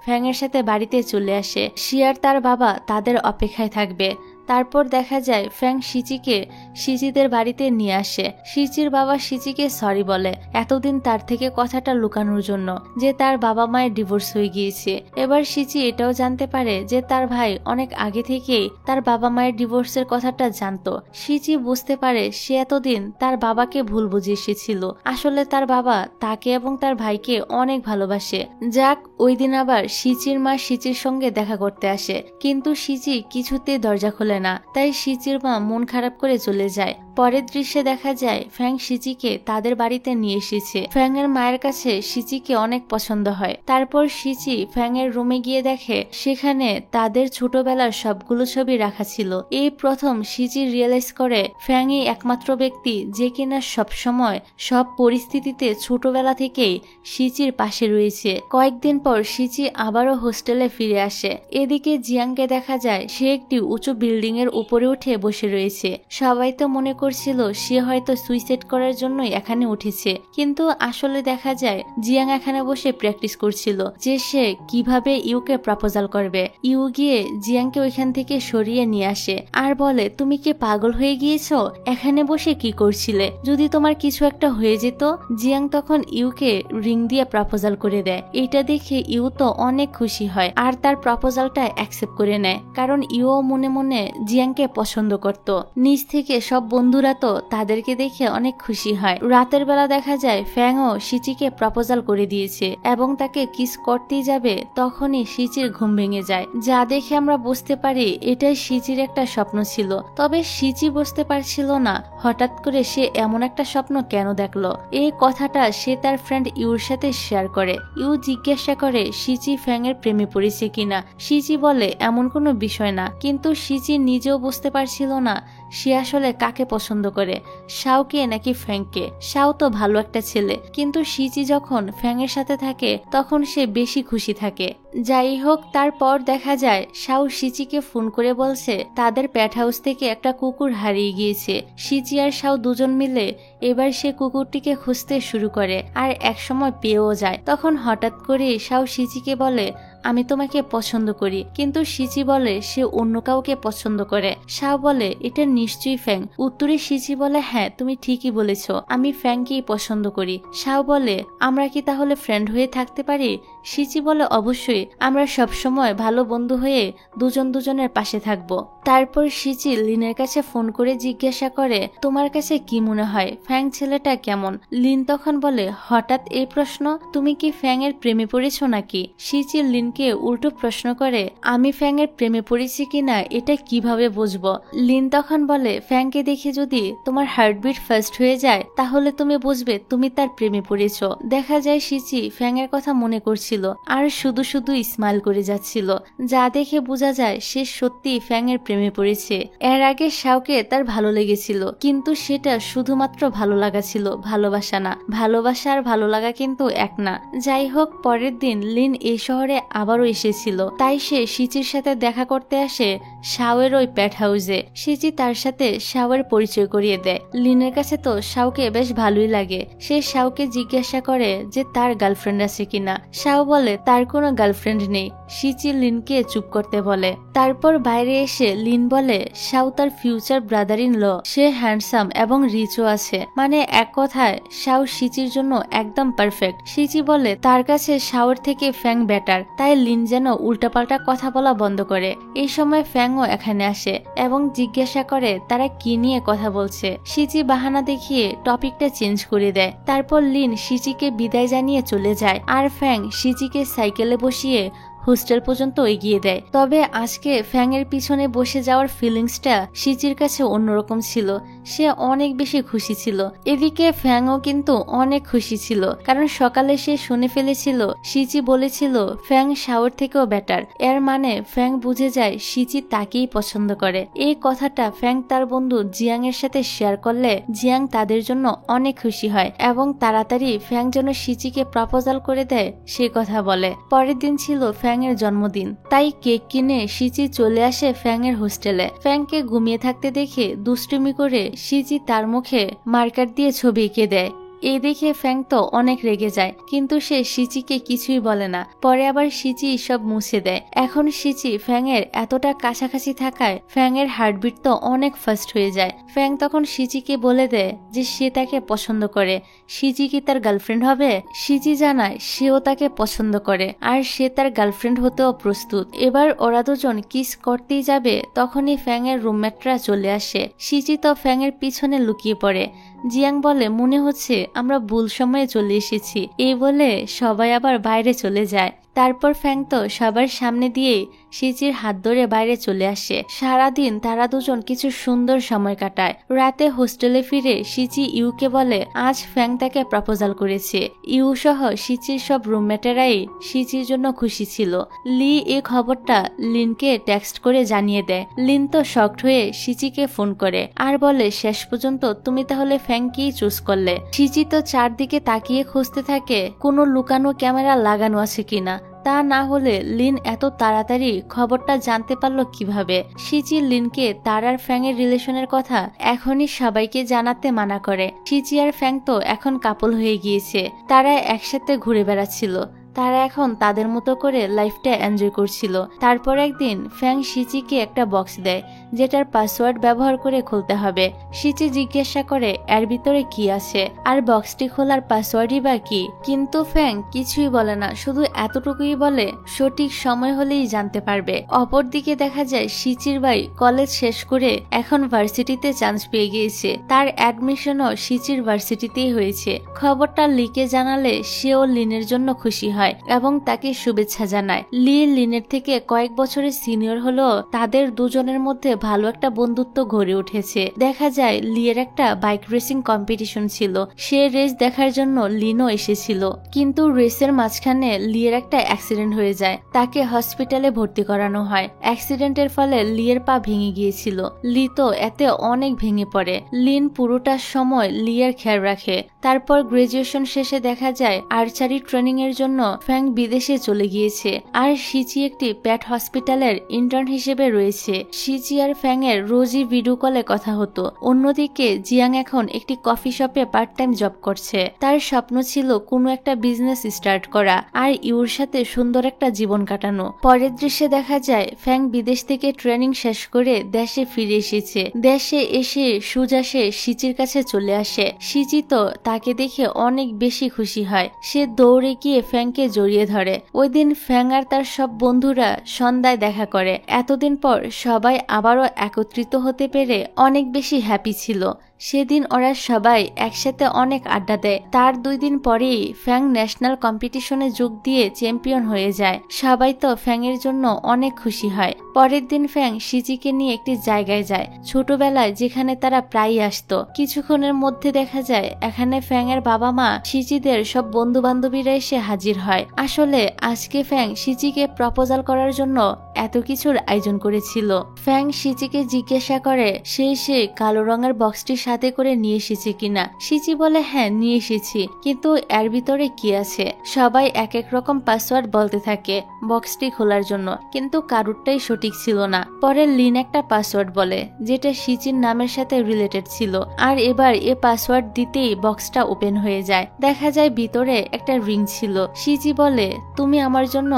ফ্যাং এর সাথে বাড়িতে চলে আসে, সে আর তার বাবা তাদের অপেক্ষায় থাকবে। তারপর দেখা যায় ফ্যাং সিচিকে সিচিদের বাড়িতে নিয়ে আসে। সিচির বাবা সিচিকে সরি বলে এতদিন তার থেকে কথাটা লুকানোর জন্য যে তার বাবা মায়ের ডিভোর্স হয়ে গিয়েছে। এবার সিচি এটাও জানতে পারে যে তার ভাই অনেক আগে থেকেই তার বাবা মায়ের ডিভোর্সের কথাটা জানতো। সিচি বুঝতে পারে সে এতদিন তার বাবাকে ভুল বুঝে এসেছিল। আসলে তার বাবা তাকে এবং তার ভাইকে অনেক ভালোবাসে। যাক, ওই দিন আবার সিচির মা সিচির সঙ্গে দেখা করতে আসে, কিন্তু সিচি কিছুতে দরজা খোলে না, তাই সিচির মা মন খারাপ করে চলে যায়। পরের দৃশ্যে দেখা যায় ফ্যাং সিচিকে তাদের বাড়িতে নিয়ে এসেছে। ফ্যাং এর মায়ের কাছে সিচিকে অনেক পছন্দ হয়। তারপর সিচি ফ্যাং এর রুমে গিয়ে দেখে সেখানে তাদের ছোটবেলার সবগুলো ছবি রাখা ছিল। এই প্রথম সিচি রিয়েলাইজ করে ফ্যাংই একমাত্র ব্যক্তি যে কিনা সবসময় সব পরিস্থিতিতে ছোটবেলা থেকেই সিচির পাশে রয়েছে। কয়েকদিন পর সিচি আবারও হোস্টেলে ফিরে আসে। এদিকে জিয়াংকে দেখা যায় সে একটি উঁচু বিল্ডিং এর উপরে উঠে বসে রয়েছে। সবাই তো মনে করছিল সে হয়তো সুইসাইড করার জন্যই এখানে উঠেছে, কিন্তু আসলে দেখা যায় জিয়াং এখানে বসে প্র্যাকটিস করছিল যে সে কিভাবে ইউকে প্রপোজাল করবে। ইউ গিয়ে জিয়াংকে ওইখান থেকে সরিয়ে নিয়ে আসে আর বলে তুমি কি পাগল হয়ে গিয়েছো, এখানে বসে কি করছিলে, যদি তোমার কিছু একটা হয়ে যেত। জিয়াং তখন ইউকে রিং দিয়ে প্রপোজাল করে দেয়। এটা দেখে ইউ তো অনেক খুশি হয় আর তার প্রপোজালটা অ্যাকসেপ্ট করে নেয়, কারণ ইউ মনে মনে জিয়াংকে পছন্দ করত। নিজ থেকে সব বন্ধুরা তো তাদেরকে দেখে অনেক খুশি হয়। রাতের বেলা দেখা যায় ফ্যাংও সিচিকে প্রপোজাল করে দিয়েছে এবং তাকে কিস করতেই যাবে, তখনই সিচির ঘুম ভেঙে যায়। যা দেখে আমরা বুঝতে পারি এটাই সিচির একটা স্বপ্ন ছিল। তবে সিচি বুঝতে পারছিল না হঠাৎ করে সে এমন একটা স্বপ্ন কেন দেখলো। এই কথাটা সে তার ফ্রেন্ড ইউর সাথে শেয়ার করে। ইউ জিজ্ঞাসা করে সিচি ফ্যাং এর প্রেমে পড়েছে কিনা। সিচি বলে এমন কোনো বিষয় না, কিন্তু সিচি নিজেও বুঝতে পারছিল না সে আসলে কাকে পছন্দ করে, শাওকে নাকি ফ্যাংকে। শাও তো ভালো একটা ছেলে, কিন্তু সিচি যখন ফ্যাং এর সাথে থাকে তখন সে বেশি খুশি থাকে। যাই হোক, তারপর দেখা যায় শাও সিচিকে ফোন করে বলছে তাদের প্যাট হাউস থেকে একটা কুকুর হারিয়ে গিয়েছে। সিচি আর শাও দুজন মিলে এবার সে কুকুরটিকে খুঁজতে শুরু করে আর একসময় পেয়েও যায়। তখন হঠাৎ করে শাও সিচিকে বলে আমি তোমাকে পছন্দ করি, কিন্তু সিচি বলে সে অন্য কাউকে পছন্দ করে। শাও বলে এটা নিশ্চয়ই ফ্যাং। উত্তরে সিচি বলে হ্যাঁ তুমি ঠিকই বলেছ, আমি ফ্যাংকেই পছন্দ করি। শাও বলে আমরা কি তাহলে ফ্রেন্ড হয়ে থাকতে পারি? সিচি বলে অবশ্যই, আমরা সবসময় ভালো বন্ধু হয়ে দুজন দুজনের পাশে থাকবো। তারপর সিচি লিনের কাছে ফোন করে জিজ্ঞাসা করে তোমার কাছে কি মনে হয় ফ্যাং ছেলেটা কেমন? লিন তখন বলে হঠাৎ এই প্রশ্ন, তুমি কি ফ্যাং এর প্রেমে পড়েছো নাকি? সিচি লিনকে উল্টো প্রশ্ন করে আমি ফ্যাং এর প্রেমে পড়েছি কিনা এটা কিভাবে বুঝবো? লিন তখন বলে ফ্যাংকে দেখে যদি তোমার হার্টবিট ফাস্ট হয়ে যায় তাহলে তুমি বুঝবে তুমি তার প্রেমে পড়েছো। দেখা যায় সিচি ফ্যাং এর কথা মনে করছিল আর শুধু শুধু স্মাইল করে যাচ্ছিল, যা দেখে বোঝা যায় সে সত্যি ফ্যাং এর প্রেমে পড়েছে। এর আগে শাওকে তার ভালো লেগেছিল, কিন্তু সেটা শুধুমাত্র ভালো লাগা ছিল, ভালোবাসা না। ভালোবাসা আর ভালো লাগা কিন্তু এক না। যাই হোক, পরের দিন লিন এই শহরে আবারও এসেছিল, তাই সে সিচির সাথে দেখা করতে আসে শাওয়ের ওই প্যাট হাউসে। সিচি তার সাথে শাওয়ের পরিচয় করিয়ে দেয়। লিনের কাছে তো শাওকে বেশ ভালোই লাগে। সে শাওকে জিজ্ঞাসা করে যে তার গার্লফ্রেন্ড আছে কিনা। শাও বলে তার কোনো গার্লফ্রেন্ড নেই। সিচি লিনকে চুপ করতে বলে। তারপর বাইরে এসে লিন বলে শাও তার ফিউচার ব্রাদার ইন ল, সে হ্যান্ডসাম এবং রিচও আছে, মানে এক কথায় শাও সিচির জন্য একদম পারফেক্ট। সিচি বলে তার কাছে শাওর থেকে ফ্যাং বেটার, তাই লিন যেন উল্টাপাল্টা কথা বলা বন্ধ করে। এই সময় ফ্যাংও এখানে আসে এবং জিজ্ঞাসা করে তারা কি নিয়ে কথা বলছে। সিচি বাহানা দেখিয়ে টপিকটা চেঞ্জ করে দেয়। তারপর লিন সিচিকে বিদায় জানিয়ে চলে যায় আর ফ্যাং সিচিকে সাইকেলে বসিয়ে হোস্টেল পর্যন্ত এগিয়ে দেয়। তবে আজকে ফ্যাং এর পিছনে বসে যাওয়ার ফিলিংসটা সিচির কাছে অন্যরকম ছিল। সে অনেক বেশি খুশি ছিল। এদিকে ফ্যাংও কিন্তু অনেক খুশি ছিল, কারণ সকালে সে শুনে ফেলেছিল সিচি বলেছিল ফ্যাং শাওর থেকেও বেটার। এর মানে ফ্যাং বুঝে যায় সিচি তাকেই পছন্দ করে। এই কথাটা ফ্যাং তার বন্ধু জিয়াং এর সাথে শেয়ার করলে জিয়াং তাদের জন্য অনেক খুশি হয় এবং তাড়াতাড়ি ফ্যাং যেন সিচিকে প্রপোজাল করে দেয় সে কথা বলে। পরের দিন ছিল ফ্যাং এর জন্মদিন, তাই কেক কিনে সিচি চলে আসে ফ্যাং এর হোস্টেলে। ফ্যাংকে ঘুমিয়ে থাকতে দেখে দুষ্টুমি করে সিচি তার মুখে মার্কার দিয়ে ছবি এঁকে দেয়। এই দেখে ফ্যাং তো অনেক রেগে যায়, কিন্তু সে সিচিকে কিছুই বলে না। পরে আবার সিচি সব মুছে দেয়। এখন সিচি ফ্যাং এর এতটা কাছাকাছি থাকায় ফ্যাং এর হার্টবিট তো অনেক ফাস্ট হয়ে যায়। ফ্যাং তখন সিচিকে বলে দেয় যে সে তাকে পছন্দ করে। সিচি কি তার গার্লফ্রেন্ড হবে? সিচি জানায় সেও তাকে পছন্দ করে আর সে তার গার্লফ্রেন্ড হতেও প্রস্তুত। এবার ওরা দুজন কিস করতেই যাবে, তখনই ফ্যাং এর রুমমেটরা চলে আসে। সিচি তো ফ্যাং এর পিছনে লুকিয়ে পড়ে। জিয়াং বলে মনে হচ্ছে আমরা ভুল সময়ে চলে এসেছি। এই বলে সবাই আবার বাইরে চলে যায়। তারপর ফ্যাং তো সবার সামনে দিয়ে সিচির হাত ধরে বাইরে চলে আসে। সারাদিন তারা দুজন কিছু সুন্দর সময় কাটায়। রাতে হোস্টেলে ফিরে সিচি ইউকে বলে আজ ফ্যাং তাকে প্রপোজাল করেছে। ইউ সহ সিচির সব রুমমেটেরাই সিচির জন্য খুশি ছিল। লি এই খবরটা লিনকে টেক্সট করে জানিয়ে দেয়। লিন তো শকড হয়ে সিচিকে ফোন করে আর বলে শেষ পর্যন্ত তুমি তাহলে ফ্যাংকেই চুজ করলে। সিচি তো চারদিকে তাকিয়ে খুঁজতে থাকে কোনো লুকানো ক্যামেরা লাগানো আছে কিনা, তা না হলে লিন এত তাড়াতাড়ি খবরটা জানতে পারলো কিভাবে। সিচি লিনকে তার আর ফ্যাং এর রিলেশনের কথা এখনই সবাইকে জানাতে মানা করে। সিচি আর ফ্যাং তো এখন কাপল হয়ে গিয়েছে, তারা একসাথে ঘুরে বেড়াচ্ছিল। তারা এখন তাদের মতো করে লাইফটা এনজয় করছিল। তারপর একদিন ফ্যাং সিচিকে একটা বক্স দেয় যেটার পাসওয়ার্ড ব্যবহার করে খুলতে হবে। সিচি জিজ্ঞাসা করে এর ভিতরে কি আছে আর বক্সটি খোলার পাসওয়ার্ডই বা কি, কিন্তু ফ্যাং কিছুই বলে না, শুধু এতটুকুই বলে সঠিক সময় হলেই জানতে পারবে। অপরদিকে দেখা যায় সিচির ভাই কলেজ শেষ করে এখন ভার্সিটিতে চান্স পেয়ে গিয়েছে। তার অ্যাডমিশনও সিচির ভার্সিটিতেই হয়েছে। খবরটা লিকে জানালে সেও লিনের জন্য খুশি হয় এবং তাকে শুভেচ্ছা জানায়। লি লিনের থেকে কয়েক বছরের সিনিয়র হলেও তাদের দুজনের মধ্যে ভালো একটা বন্ধুত্ব গড়ে উঠেছে। দেখা যায় লিয়ের একটা বাইক রেসিং কম্পিটিশন ছিল, সে রেস দেখার জন্য লিনও এসেছিল। কিন্তু রেসের মাঝখানে লিয়ের একটা অ্যাক্সিডেন্ট হয়ে যায়, তাকে হসপিটালে ভর্তি করানো হয়। অ্যাক্সিডেন্টের ফলে লিয়ের পা ভেঙে গিয়েছিল। লি তো এতে অনেক ভেঙে পড়ে। লিন পুরোটা সময় লিয়ের খেয়াল রাখে। তারপর গ্রাজুয়েশন শেষে দেখা যায় আর্চারি ট্রেনিং এর জন্য ফ্যাং বিদেশে চলে গিয়েছে আর শিচি একটি প্যাট হসপিটালের ইন্টার্ন হিসেবে রয়েছে। শিচি আর ফ্যাং এর রোজই ভিডিও কলে কথা হতো। অন্যদিকে জিয়াং এখন একটি কফি শপে পার্ট টাইম জব করছে। তার স্বপ্ন ছিল কোনো একটা বিজনেস স্টার্ট করা আর ইউর সাথে সুন্দর একটা জীবন কাটানো। পরের দৃশ্যে দেখা যায় ফ্যাং বিদেশ থেকে ট্রেনিং শেষ করে দেশে ফিরে এসেছে। দেশে এসে সুজা সে শিচির কাছে চলে আসে। শিচি তো তাকে দেখে অনেক বেশি খুশি হয়। সে দৌড়ে গিয়ে ফ্যাংকে জড়িয়ে ধরে। ওই দিন ফ্যাং আর তার সব বন্ধুরা সন্ধ্যায় দেখা করে। এতদিন পর সবাই আবারও একত্রিত হতে পেরে অনেক বেশি হ্যাপি ছিল। সেদিন ওরা সবাই একসাথে অনেক আড্ডা দেয়। তার 2 দিন পরেই ফ্যাং ন্যাশনাল কম্পিটিশনে যোগ দিয়ে চ্যাম্পিয়ন হয়ে যায়। সবাই তো ফ্যাং এর জন্য অনেক খুশি হয়। পরের দিন ফ্যাং শিচিকে নিয়ে একটি জায়গায় যায়, ছোটবেলায় যেখানে তারা প্রায়ই আসতো। কিছুক্ষণের মধ্যে দেখা যায় এখানে ফ্যাং এর বাবা মা শিচিদের সব বন্ধু বান্ধবীরা এসে হাজির হয়। আসলে আজকে ফ্যাং শিচিকে প্রপোজাল করার জন্য এত কিছুর আয়োজন করেছিল। ফ্যাং শিচিকে জিজ্ঞাসা করে সে কালো রঙের বক্সটি সাথে করে নিয়ে এসেছে কিনা। শিচি বলে হ্যাঁ নিয়ে এসেছি, কিন্তু এর ভিতরে কি আছে। সবাই এক এক রকম পাসওয়ার্ড বলতে থাকে বক্সটি খোলার জন্য, কিন্তু কারুরটাই সঠিক ছিল না। পরে লিন একটা পাসওয়ার্ড বলে যেটা শিচির নামের সাথে রিলেটেড ছিল, আর এবার এ পাসওয়ার্ড দিতেই বক্সটা ওপেন হয়ে যায়। দেখা যায় ভিতরে একটা রিং ছিল। শিচি বলে তুমি আমার জন্য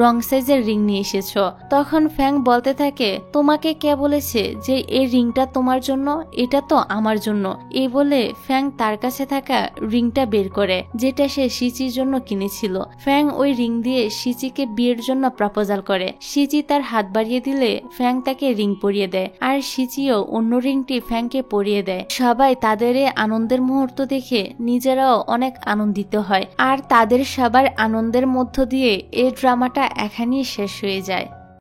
রং সাইজের রিং নিয়ে এসেছো। তখন ফ্যাং বলতে থাকে তোমাকে কে বলেছে যে এই রিংটা তোমার জন্য, এটা তো আমার জন্য। এই বলে ফ্যাং তার কাছে থাকা রিংটা বের করে যেটা সে শিচির জন্য কিনেছিল। ফ্যাং ওই রিং দিয়ে শিচিকে বিয়ের জন্য প্রপোজাল করে। শিচি তার হাত বাড়িয়ে দিলে ফ্যাং তাকে রিং পরিয়ে দেয়, আর শিচিও অন্য রিংটি ফ্যাংকে পরিয়ে দেয়। সবাই তাদের এই আনন্দের মুহূর্ত দেখে নিজেরাও অনেক আনন্দিত হয়, আর তাদের সবার আনন্দের মধ্য দিয়ে এই ড্রামাটা এখানেই শেষ হয়ে যায়।